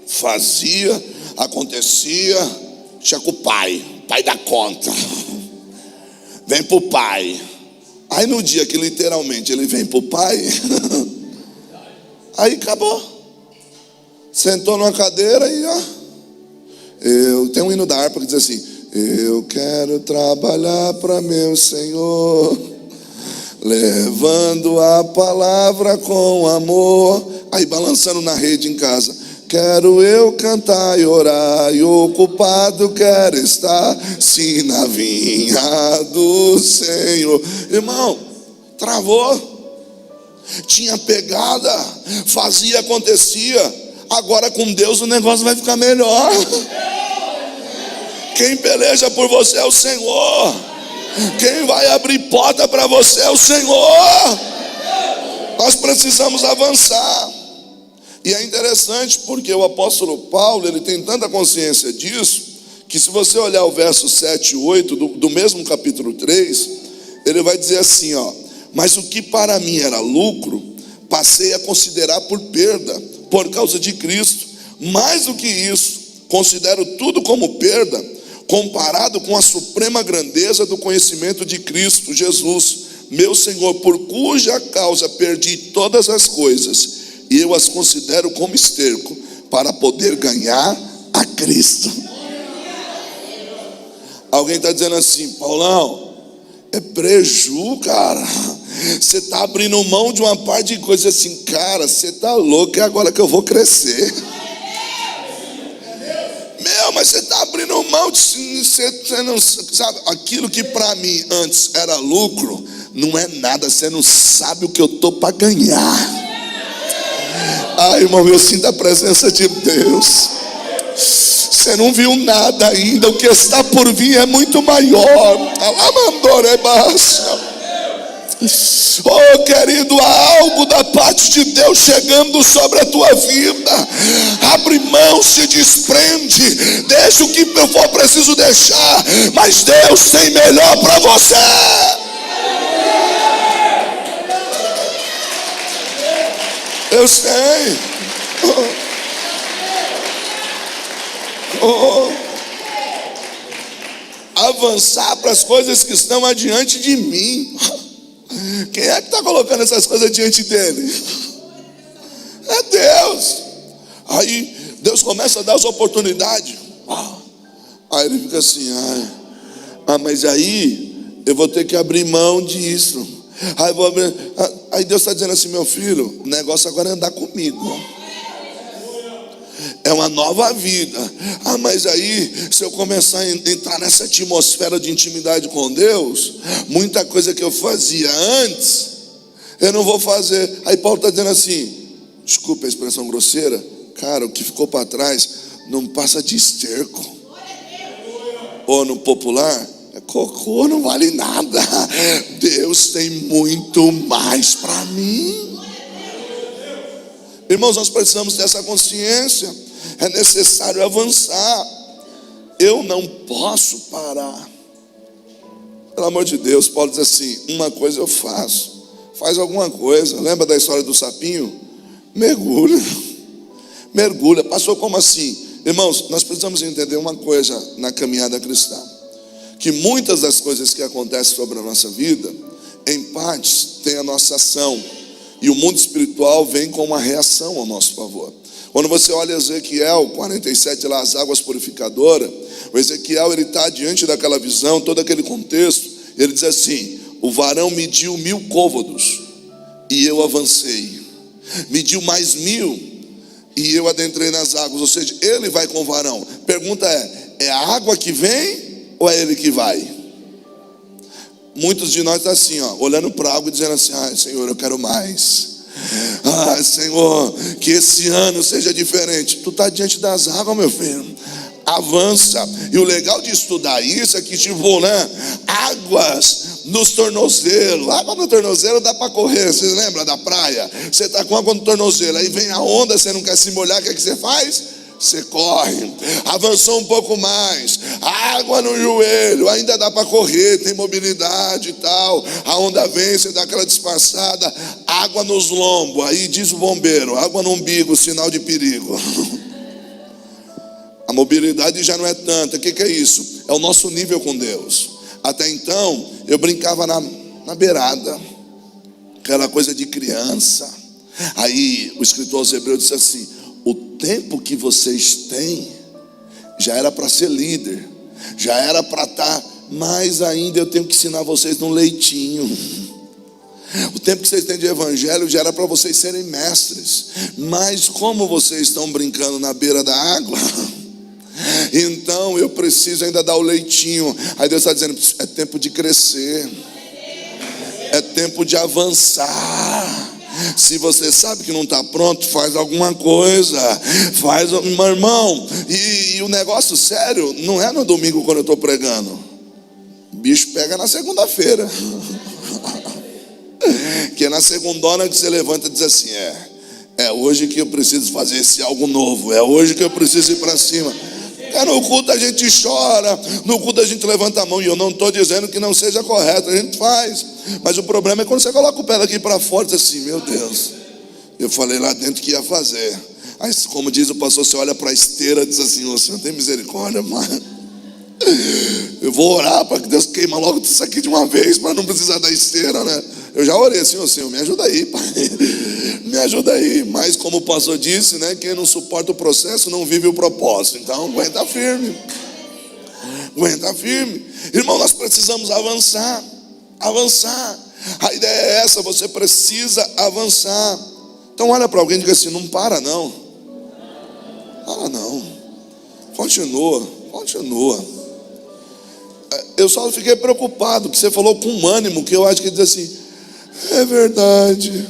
Fazia, acontecia, tinha com o pai dá conta. Vem pro pai. Aí no dia que literalmente ele vem pro pai, aí acabou. Sentou numa cadeira e eu tenho um hino da harpa que diz assim: eu quero trabalhar para meu Senhor, levando a palavra com amor. Aí balançando na rede em casa: quero eu cantar e orar, e ocupado quero estar, sim, na vinha do Senhor. Irmão, travou. Tinha pegada, fazia, acontecia. Agora com Deus o negócio vai ficar melhor. Quem peleja por você é o Senhor. Quem vai abrir porta para você é o Senhor. Nós precisamos avançar. E é interessante porque o apóstolo Paulo, ele tem tanta consciência disso, que se você olhar o verso 7 e 8 do mesmo capítulo 3, ele vai dizer assim: mas o que para mim era lucro, passei a considerar por perda, por causa de Cristo. Mais do que isso, considero tudo como perda, comparado com a suprema grandeza do conhecimento de Cristo Jesus, meu Senhor, por cuja causa perdi todas as coisas, e eu as considero como esterco, para poder ganhar a Cristo. Alguém está dizendo assim: Paulão, é preju, cara. Você está abrindo mão de uma parte de coisa assim, cara, você está louco, é agora que eu vou crescer. Mas você está abrindo mão de você não sabe, aquilo que para mim antes era lucro, não é nada, você não sabe o que eu estou para ganhar. Ai, irmão, eu sinto a presença de Deus. Você não viu nada ainda, o que está por vir é muito maior. Oh, querido, há algo da parte de Deus chegando sobre a tua vida. Abre mão, se desprende, deixa o que for preciso deixar, mas Deus tem melhor para você. Eu sei. Avançar para as coisas que estão adiante de mim. Quem é que está colocando essas coisas diante dele? É Deus. Aí Deus começa a dar as oportunidades. Aí ele fica assim, mas aí eu vou ter que abrir mão disso. Aí Deus está dizendo assim, meu filho, o negócio agora é andar comigo. É uma nova vida. Mas aí, se eu começar a entrar nessa atmosfera de intimidade com Deus, muita coisa que eu fazia antes, eu não vou fazer. Aí Paulo está dizendo assim, desculpa a expressão grosseira, cara, o que ficou para trás não passa de esterco. Ou no popular, cocô, não vale nada. Deus tem muito mais para mim. Irmãos, nós precisamos ter essa consciência. É necessário avançar. Eu não posso parar. Pelo amor de Deus, Paulo diz assim, uma coisa eu faço. Faz alguma coisa. Lembra da história do sapinho? Mergulha. Mergulha. Passou como assim? Irmãos, nós precisamos entender uma coisa na caminhada cristã. Que muitas das coisas que acontecem sobre a nossa vida, em partes, tem a nossa ação. E o mundo espiritual vem com uma reação ao nosso favor. Quando você olha Ezequiel 47, lá as águas purificadoras, o Ezequiel ele está diante daquela visão, todo aquele contexto, ele diz assim, o varão mediu 1000 côvados, e eu avancei, mediu mais 1000, e eu adentrei nas águas, ou seja, ele vai com o varão. Pergunta é a água que vem, ou é ele que vai? Muitos de nós estão assim, olhando para a água e dizendo assim, Senhor, eu quero mais. Senhor, que esse ano seja diferente. Tu está diante das águas, meu filho. Avança. E o legal de estudar isso é que águas nos tornozelos. Água no tornozelo dá para correr. Você lembra da praia? Você está com água no tornozelo, aí vem a onda, você não quer se molhar, o que é que você faz? Você corre. Avançou um pouco mais, água no joelho, ainda dá para correr, tem mobilidade e tal. A onda vem, você dá aquela disfarçada. Água nos lombos, aí diz o bombeiro, água no umbigo, sinal de perigo. A mobilidade já não é tanta. O que é isso? É o nosso nível com Deus. Até então eu brincava na beirada, aquela coisa de criança. Aí o escritor aos Hebreus disse assim, o tempo que vocês têm já era para ser líder, já era para estar, mas ainda eu tenho que ensinar vocês no leitinho. O tempo que vocês têm de evangelho já era para vocês serem mestres, mas como vocês estão brincando na beira da água, então eu preciso ainda dar o leitinho. Aí Deus está dizendo, é tempo de crescer, é tempo de avançar. Se você sabe que não está pronto, faz alguma coisa. Faz, meu irmão. E o negócio sério não é no domingo quando eu estou pregando. O bicho pega na segunda-feira. Que é na segundona que você levanta e diz assim, é hoje que eu preciso fazer esse algo novo. É hoje que eu preciso ir para cima. No culto a gente chora, no culto a gente levanta a mão. E eu não estou dizendo que não seja correto, a gente faz. Mas o problema é quando você coloca o pé daqui para fora e diz assim, meu Deus, eu falei lá dentro que ia fazer. Aí, como diz o pastor, você olha para a esteira e diz assim, ô Senhor, tem misericórdia, mano. Eu vou orar para que Deus queima logo isso aqui de uma vez, para não precisar da esteira, né? Eu já orei assim, ô Senhor, me ajuda aí, pai. Me ajuda aí. Mas como o pastor disse, né? Quem não suporta o processo não vive o propósito. Então aguenta firme. Aguenta firme. Irmão, nós precisamos avançar. Avançar. A ideia é essa, você precisa avançar. Então olha para alguém e diga assim, não para não. Para não. Continua. Eu só fiquei preocupado, que você falou com ânimo, que eu acho que ele diz assim, é verdade,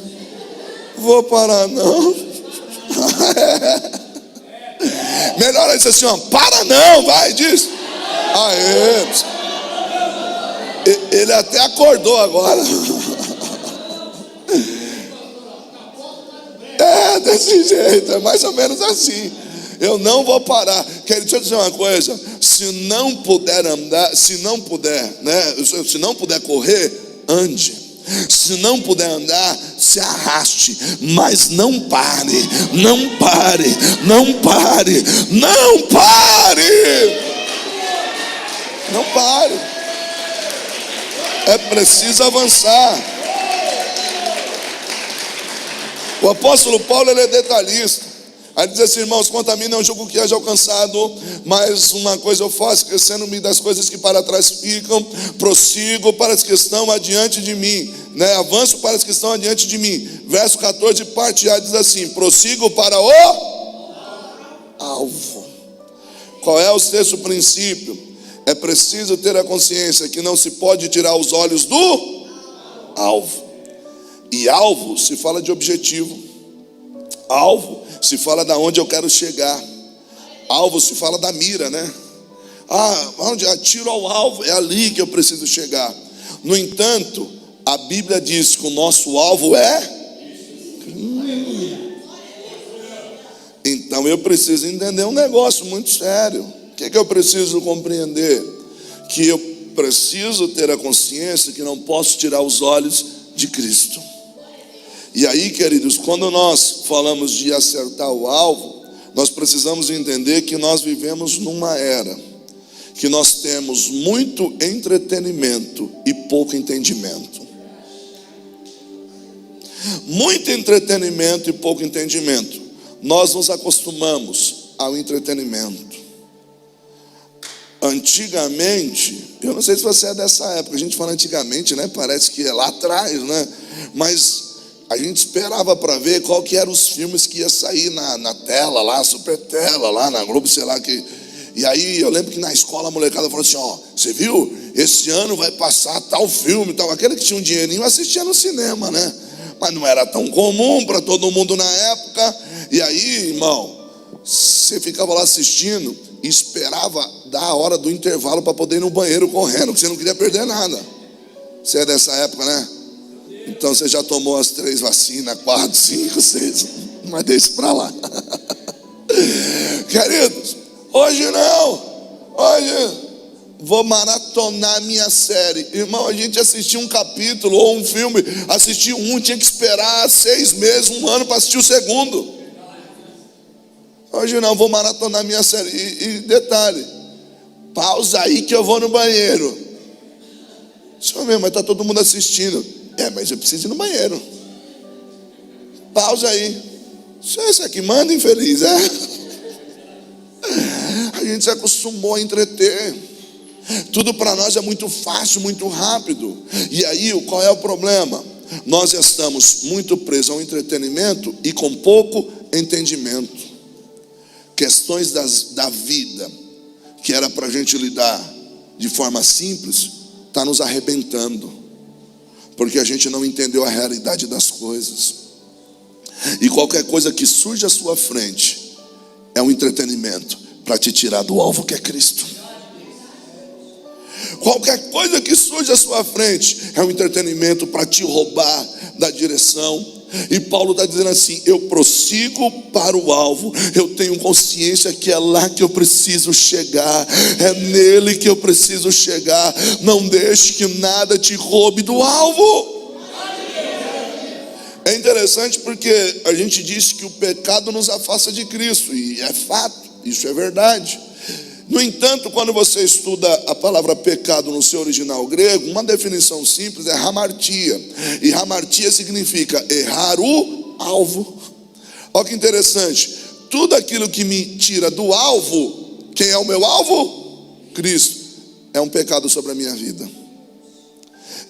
vou parar não. Melhor é dizer assim, para não, vai, diz. Ele até acordou agora. Desse jeito, é mais ou menos assim. Eu não vou parar. Deixa eu dizer uma coisa. Se não puder andar, se não puder correr, ande. Se não puder andar, se arraste. Mas não pare. Não pare. Não pare. Não pare. Não pare. É preciso avançar. O apóstolo Paulo, ele é detalhista. Aí diz assim: irmãos, quanto a mim não julgo que haja alcançado, mas uma coisa eu faço, esquecendo-me das coisas que para trás ficam, prossigo para as que estão adiante de mim, né? Avanço para as que estão adiante de mim. Verso 14, parte A, diz assim: prossigo para o alvo. Qual é o sexto princípio? É preciso ter a consciência que não se pode tirar os olhos do alvo. E alvo se fala de objetivo. Alvo se fala da onde eu quero chegar. Alvo se fala da mira, né? Onde atiro ao alvo, é ali que eu preciso chegar. No entanto, a Bíblia diz que o nosso alvo é Então eu preciso entender um negócio muito sério. O que eu preciso compreender? Que eu preciso ter a consciência que não posso tirar os olhos de Cristo. E aí, queridos, quando nós falamos de acertar o alvo, nós precisamos entender que nós vivemos numa era que nós temos muito entretenimento e pouco entendimento. Muito entretenimento e pouco entendimento. Nós nos acostumamos ao entretenimento. Antigamente, eu não sei se você é dessa época, a gente fala antigamente, né? Parece que é lá atrás, né? Mas a gente esperava para ver qual que eram os filmes que ia sair na tela lá, super tela lá na Globo, sei lá que. E aí eu lembro que na escola a molecada falou assim: ó, você viu? Esse ano vai passar tal filme, tal. Aquele que tinha um dinheirinho assistia no cinema, né? Mas não era tão comum para todo mundo na época. E aí, irmão, você ficava lá assistindo e esperava dar a hora do intervalo para poder ir no banheiro correndo, porque você não queria perder nada. Você é dessa época, né? Então você já tomou as 3 vacinas, 4, 5, 6, mas deixa pra lá. Queridos, hoje não. Hoje vou maratonar minha série. Irmão, a gente assistia um capítulo ou um filme, assistia um, tinha que esperar 6 meses, 1 ano para assistir o segundo. Hoje não, vou maratonar minha série. E detalhe, pausa aí que eu vou no banheiro. Senhor meu, mas está todo mundo assistindo. Mas eu preciso ir no banheiro. Pausa aí. Você é que manda, infeliz, é? A gente se acostumou a entreter. Tudo para nós é muito fácil, muito rápido. E aí, qual é o problema? Nós estamos muito presos ao entretenimento e com pouco entendimento. Questões da vida, que era para a gente lidar de forma simples, está nos arrebentando. Porque a gente não entendeu a realidade das coisas. E qualquer coisa que surge à sua frente é um entretenimento para te tirar do alvo que é Cristo. Qualquer coisa que surge à sua frente é um entretenimento para te roubar da direção. E Paulo está dizendo assim: eu prossigo para o alvo, eu tenho consciência que é lá que eu preciso chegar, é nele que eu preciso chegar. Não deixe que nada te roube do alvo. É interessante porque a gente diz que o pecado nos afasta de Cristo, e é fato, isso é verdade. No entanto, quando você estuda a palavra pecado no seu original grego, uma definição simples é hamartia. E hamartia significa errar o alvo. Olha que interessante. Tudo aquilo que me tira do alvo, quem é o meu alvo? Cristo. É um pecado sobre a minha vida.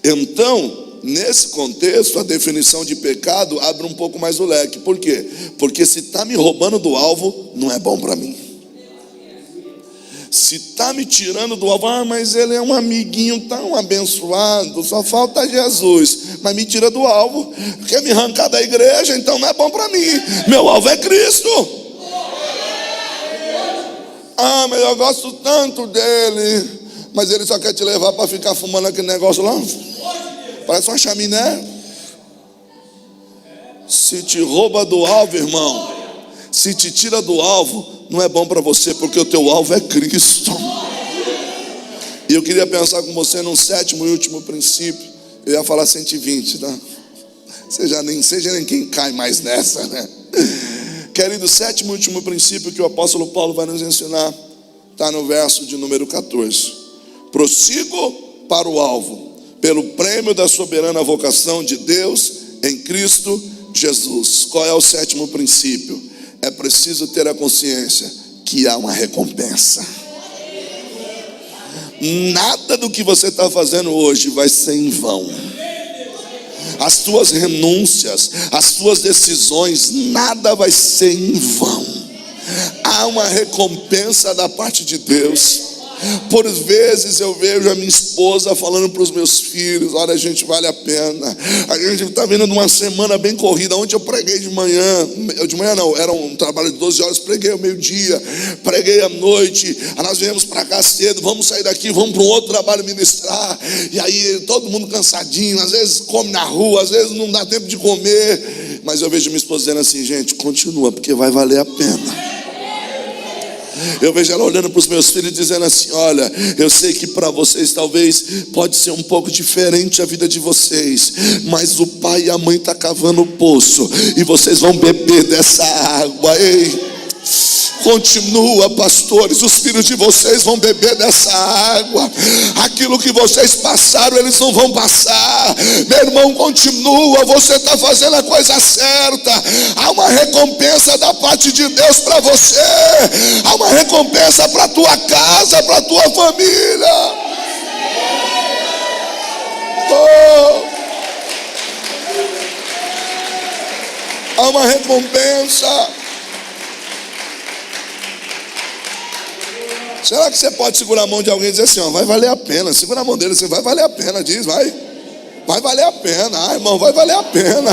Então, nesse contexto, a definição de pecado abre um pouco mais o leque. Por quê? Porque se está me roubando do alvo, não é bom para mim. Se está me tirando do alvo, mas ele é um amiguinho tão abençoado, só falta Jesus, mas me tira do alvo, quer me arrancar da igreja, então não é bom para mim. Meu alvo é Cristo. Mas eu gosto tanto dele, mas ele só quer te levar para ficar fumando aquele negócio lá, parece uma chaminé. Se te rouba do alvo, irmão, se te tira do alvo, não é bom para você, porque o teu alvo é Cristo. E eu queria pensar com você num 7º e último princípio. Eu ia falar 120, tá? Seja nem quem cai mais nessa, né? Querido, 7º e último princípio que o apóstolo Paulo vai nos ensinar, está no verso de número 14. Prossigo para o alvo, pelo prêmio da soberana vocação de Deus em Cristo Jesus. Qual é o sétimo princípio? É preciso ter a consciência que há uma recompensa. Nada do que você está fazendo hoje vai ser em vão. As tuas renúncias, as tuas decisões, nada vai ser em vão. Há uma recompensa da parte de Deus. Por vezes eu vejo a minha esposa falando para os meus filhos: olha, gente, vale a pena. A gente está vindo de uma semana bem corrida. Ontem eu preguei de manhã não, era um trabalho de 12 horas, preguei ao meio-dia, preguei à noite. Nós viemos para cá cedo, vamos sair daqui, vamos para um outro trabalho ministrar. E aí todo mundo cansadinho, às vezes come na rua, às vezes não dá tempo de comer. Mas eu vejo minha esposa dizendo assim: gente, continua, porque vai valer a pena. Eu vejo ela olhando para os meus filhos dizendo assim: olha, eu sei que para vocês talvez pode ser um pouco diferente a vida de vocês, mas o pai e a mãe estão cavando o poço e vocês vão beber dessa água. Ei, continua, pastores, os filhos de vocês vão beber dessa água. Aquilo que vocês passaram, eles não vão passar. Meu irmão, continua, você está fazendo a coisa certa. Há uma recompensa da parte de Deus para você. Há uma recompensa para a tua casa, para a tua família. Há uma recompensa. Será que você pode segurar a mão de alguém e dizer assim: ó, vai valer a pena? Segura a mão dele assim: vai valer a pena. Diz, vai valer a pena. Irmão, vai valer a pena.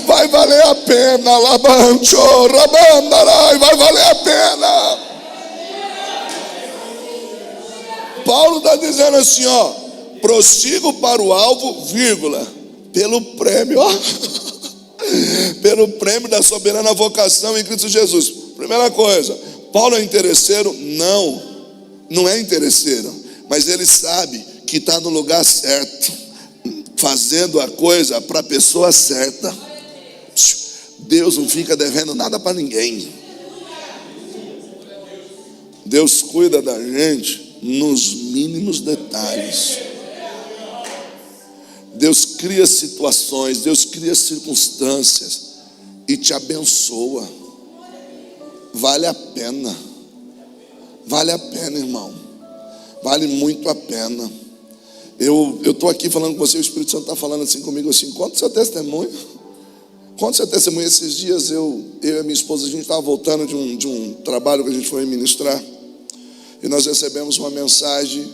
Vai valer a pena. Labancho, rabandarai, vai valer a pena. Paulo está dizendo assim, ó: prossigo para o alvo, vírgula, pelo prêmio, ó, pelo prêmio da soberana vocação em Cristo Jesus. Primeira coisa, Paulo é interesseiro? Não é interesseiro, mas ele sabe que está no lugar certo, fazendo a coisa para a pessoa certa. Deus não fica devendo nada para ninguém. Deus cuida da gente nos mínimos detalhes. Deus cria situações, Deus cria circunstâncias e te abençoa. Vale a pena. Vale a pena, irmão. Vale muito a pena. Eu estou aqui falando com você, o Espírito Santo está falando assim comigo assim: conta o seu testemunho. Conta o seu testemunho. Esses dias eu e a minha esposa, a gente estava voltando de um trabalho que a gente foi ministrar, e nós recebemos uma mensagem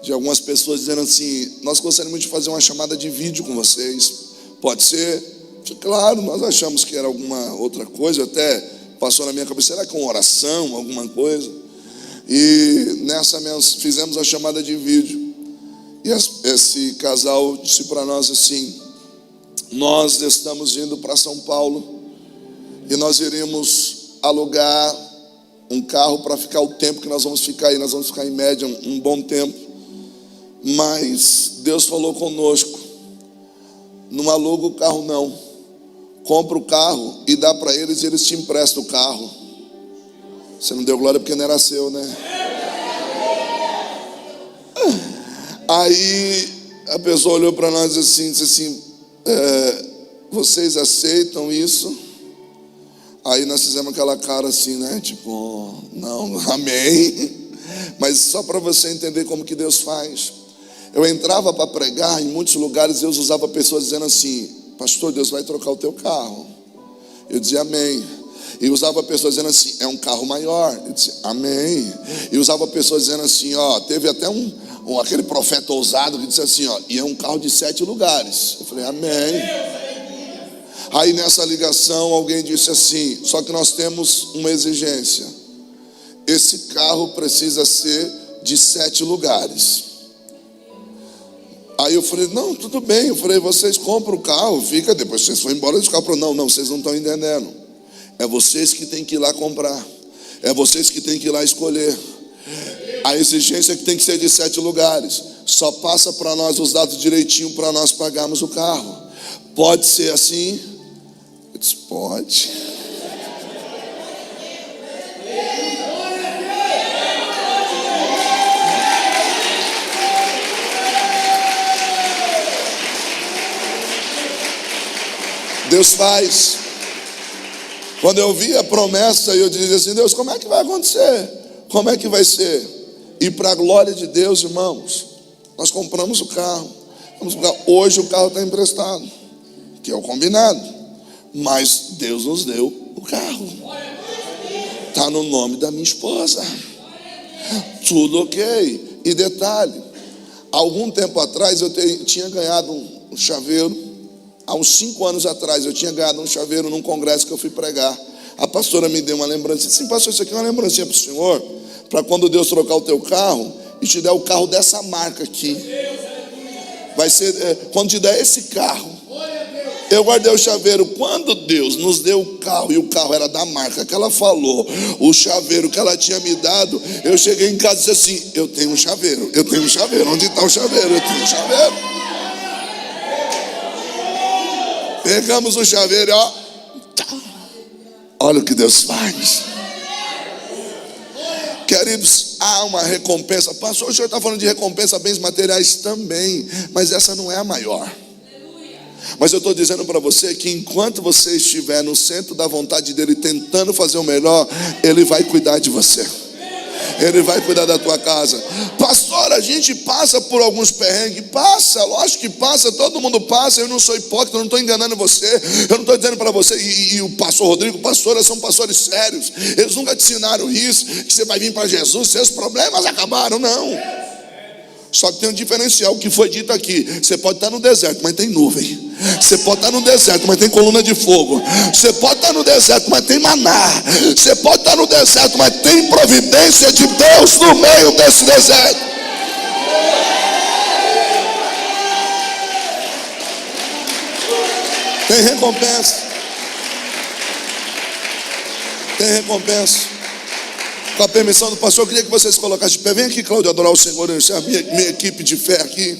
de algumas pessoas dizendo assim: nós gostaríamos de fazer uma chamada de vídeo com vocês. Pode ser? Claro, nós achamos que era alguma outra coisa, até passou na minha cabeça: será que é uma oração, alguma coisa? E nessa fizemos a chamada de vídeo. E esse casal disse para nós assim: nós estamos indo para São Paulo e nós iríamos alugar um carro para ficar o tempo que nós vamos ficar aí. Nós vamos ficar em média um bom tempo. Mas Deus falou conosco: não aluga o carro não, compra o carro e dá para eles e eles te emprestam o carro. Você não deu glória porque não era seu, né? Aí a pessoa olhou para nós assim, disse assim: vocês aceitam isso? Aí nós fizemos aquela cara assim, né? Tipo, não, amém. Mas só para você entender como que Deus faz. Eu entrava para pregar, em muitos lugares Deus usava pessoas dizendo assim: pastor, Deus vai trocar o teu carro. Eu dizia amém. E usava pessoas dizendo assim: é um carro maior. Eu disse amém. E usava pessoas dizendo assim, ó, teve até aquele profeta ousado que disse assim, ó, e é um carro de 7 lugares. Eu falei amém. Aí nessa ligação alguém disse assim: só que nós temos uma exigência, esse carro precisa ser de 7 lugares. Aí eu falei: não, tudo bem. Eu falei: vocês compram o carro, fica, depois vocês vão embora de carro. Não, vocês não estão entendendo. É vocês que tem que ir lá comprar. É vocês que tem que ir lá escolher. A exigência é que tem que ser de 7 lugares. Só passa para nós os dados direitinho para nós pagarmos o carro. Pode ser assim? Eu disse: pode. Deus faz. Quando eu vi a promessa, eu dizia assim: Deus, como é que vai acontecer? Como é que vai ser? E para a glória de Deus, irmãos, nós compramos o carro. Hoje o carro está emprestado, que é o combinado. Mas Deus nos deu o carro. Está no nome da minha esposa. Tudo ok. E detalhe, algum tempo atrás eu tinha ganhado um chaveiro. Há uns 5 anos atrás eu tinha ganhado um chaveiro num congresso que eu fui pregar. A pastora me deu uma lembrança. Sim, pastor, isso aqui é uma lembrancinha para o senhor, para quando Deus trocar o teu carro e te der o carro dessa marca aqui. Vai ser, quando te der esse carro. Eu guardei o chaveiro. Quando Deus nos deu o carro, e o carro era da marca que ela falou, o chaveiro que ela tinha me dado, eu cheguei em casa e disse assim: eu tenho um chaveiro, eu tenho um chaveiro. Onde está o chaveiro? Eu tenho um chaveiro. Pegamos o chaveiro e ó, olha o que Deus faz. Queridos, há uma recompensa. Pastor, o senhor está falando de recompensa, bens materiais também, mas essa não é a maior. Mas eu estou dizendo para você que enquanto você estiver no centro da vontade dele, tentando fazer o melhor, ele vai cuidar de você. Ele vai cuidar da tua casa. Pastor, a gente passa por alguns perrengues. Passa, lógico que passa, todo mundo passa. Eu não sou hipócrita, eu não estou enganando você. Eu não estou dizendo para você, e o pastor Rodrigo, pastores são pastores sérios. Eles nunca te ensinaram isso, que você vai vir para Jesus, seus problemas acabaram, não. Só que tem um diferencial, o que foi dito aqui: você pode estar no deserto, mas tem nuvem. Você pode estar no deserto, mas tem coluna de fogo. Você pode estar no deserto, mas tem maná. Você pode estar no deserto, mas tem providência de Deus no meio desse deserto. Tem recompensa. Tem recompensa. Com a permissão do pastor, eu queria que vocês colocassem de pé. Vem aqui, Cláudio, adorar o Senhor. A minha equipe de fé aqui.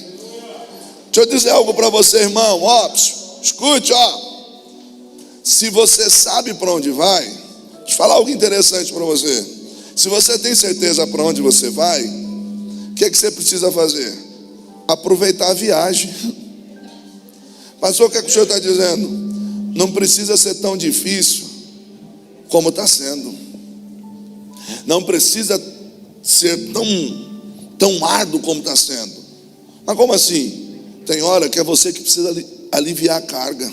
Deixa eu dizer algo para você, irmão. Ó, escute, ó. Se você sabe para onde vai, deixa eu falar algo interessante para você. Se você tem certeza para onde você vai, o que é que você precisa fazer? Aproveitar a viagem. Pastor, o que é que o senhor está dizendo? Não precisa ser tão difícil como está sendo. Não precisa ser tão árduo como está sendo. Mas como assim? Tem hora que é você que precisa aliviar a carga.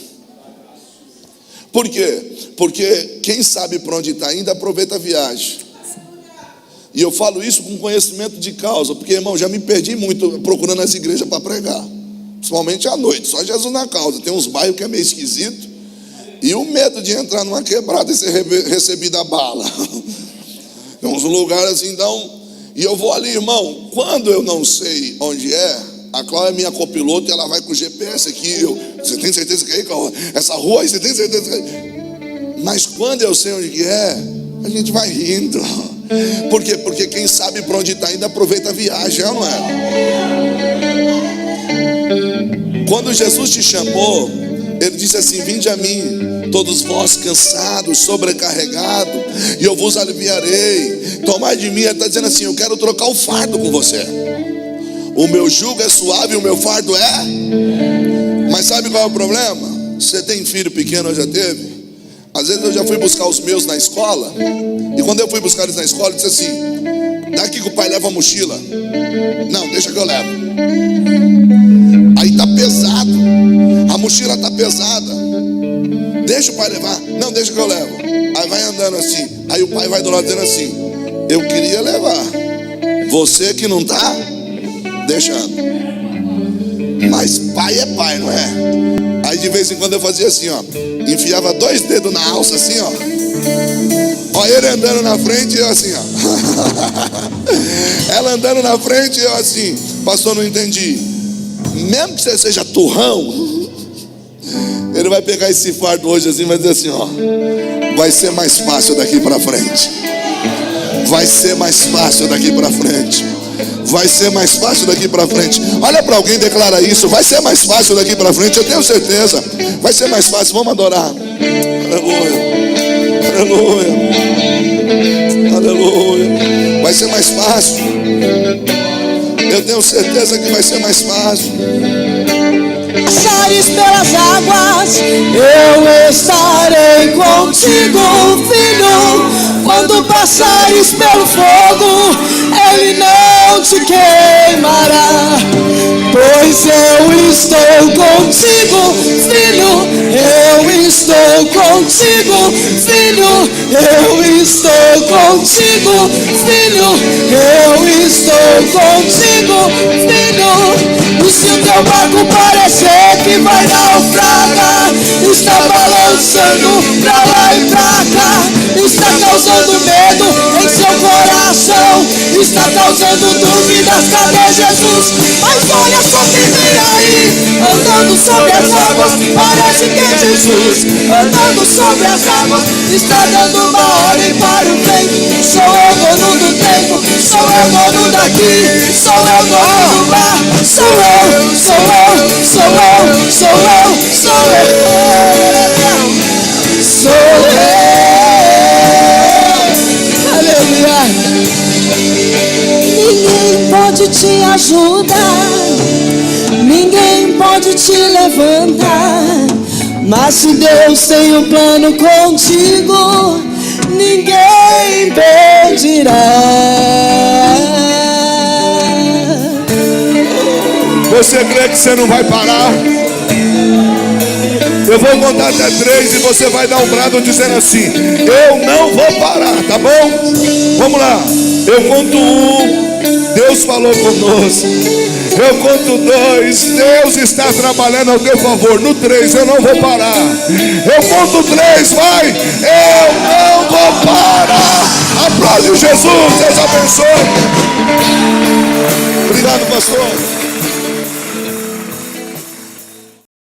Por quê? Porque quem sabe para onde está indo, aproveita a viagem. E eu falo isso com conhecimento de causa, porque, irmão, já me perdi muito procurando as igrejas para pregar. Principalmente à noite, só Jesus na causa. Tem uns bairros que é meio esquisito. E o medo de entrar numa quebrada e ser recebido a bala. Tem uns lugares assim, então. E eu vou ali, irmão, quando eu não sei onde é, a Cláudia é minha copiloto e ela vai com o GPS aqui. Você tem certeza que é aí, Cláudia? Essa rua aí, você tem certeza que é aí? Mas quando eu sei onde que é, a gente vai rindo. Por quê? Porque quem sabe para onde está indo, aproveita a viagem, não é? Quando Jesus te chamou, ele disse assim: vinde a mim, todos vós cansados, sobrecarregados, e eu vos aliviarei. Tomai de mim. Ele está dizendo assim: eu quero trocar o fardo com você. O meu jugo é suave e o meu fardo é. Mas sabe qual é o problema? Você tem filho pequeno, ou já teve? Às vezes eu já fui buscar os meus na escola, e quando eu fui buscar eles na escola, eu disse assim: daqui que o pai leva a mochila. Não, deixa que eu levo. Aí tá pesado, a mochila tá pesada. Deixa o pai levar. Não, deixa que eu levo. Aí vai andando assim. Aí o pai vai do lado dizendo assim: eu queria levar, você que não tá deixando. Mas pai é pai, não é? Aí de vez em quando eu fazia assim, ó, enfiava 2 dedos na alça assim, ó. Ó, ele andando na frente e eu assim, ó. Ela andando na frente e eu assim: pastor, não entendi. Mesmo que você seja turrão, ele vai pegar esse fardo hoje assim, vai dizer assim, ó: vai ser mais fácil daqui para frente. Vai ser mais fácil daqui para frente. Vai ser mais fácil daqui para frente. Olha para alguém e declara isso: vai ser mais fácil daqui para frente. Eu tenho certeza. Vai ser mais fácil. Vamos adorar. Aleluia. Aleluia. Aleluia. Vai ser mais fácil. Eu tenho certeza que vai ser mais fácil. passares pelas águas, eu estarei contigo, filho. Quando passares pelo fogo, ele não te queimará. Pois eu estou contigo, filho. Eu estou contigo, filho. Eu estou contigo, filho. Eu estou contigo, filho. E se o teu barco parecer que vai naufragar, está balançando pra lá e pra cá, está causando medo em seu coração, está causando dúvidas, cadê Jesus? Mas olha só quem vem aí, andando sobre as águas, parece que é Jesus. Andando sobre as águas, está dando uma ordem para o vento. Sou eu dono do tempo, sou eu dono daqui, sou eu dono do mar. Sou eu, sou eu, sou eu, sou eu, sou eu, sou eu. Aleluia. Ninguém pode te ajudar, ninguém pode te levantar, mas se Deus tem um plano contigo, ninguém impedirá. Você crê que você não vai parar? Eu vou contar até 3 e você vai dar um brado dizendo assim: eu não vou parar, tá bom? Vamos lá. Eu conto 1, Deus falou conosco. Eu conto 2, Deus está trabalhando ao teu favor. No 3, eu não vou parar. Eu conto 3, vai. Eu não vou parar. Aplaude Jesus, Deus abençoe. Obrigado, pastor.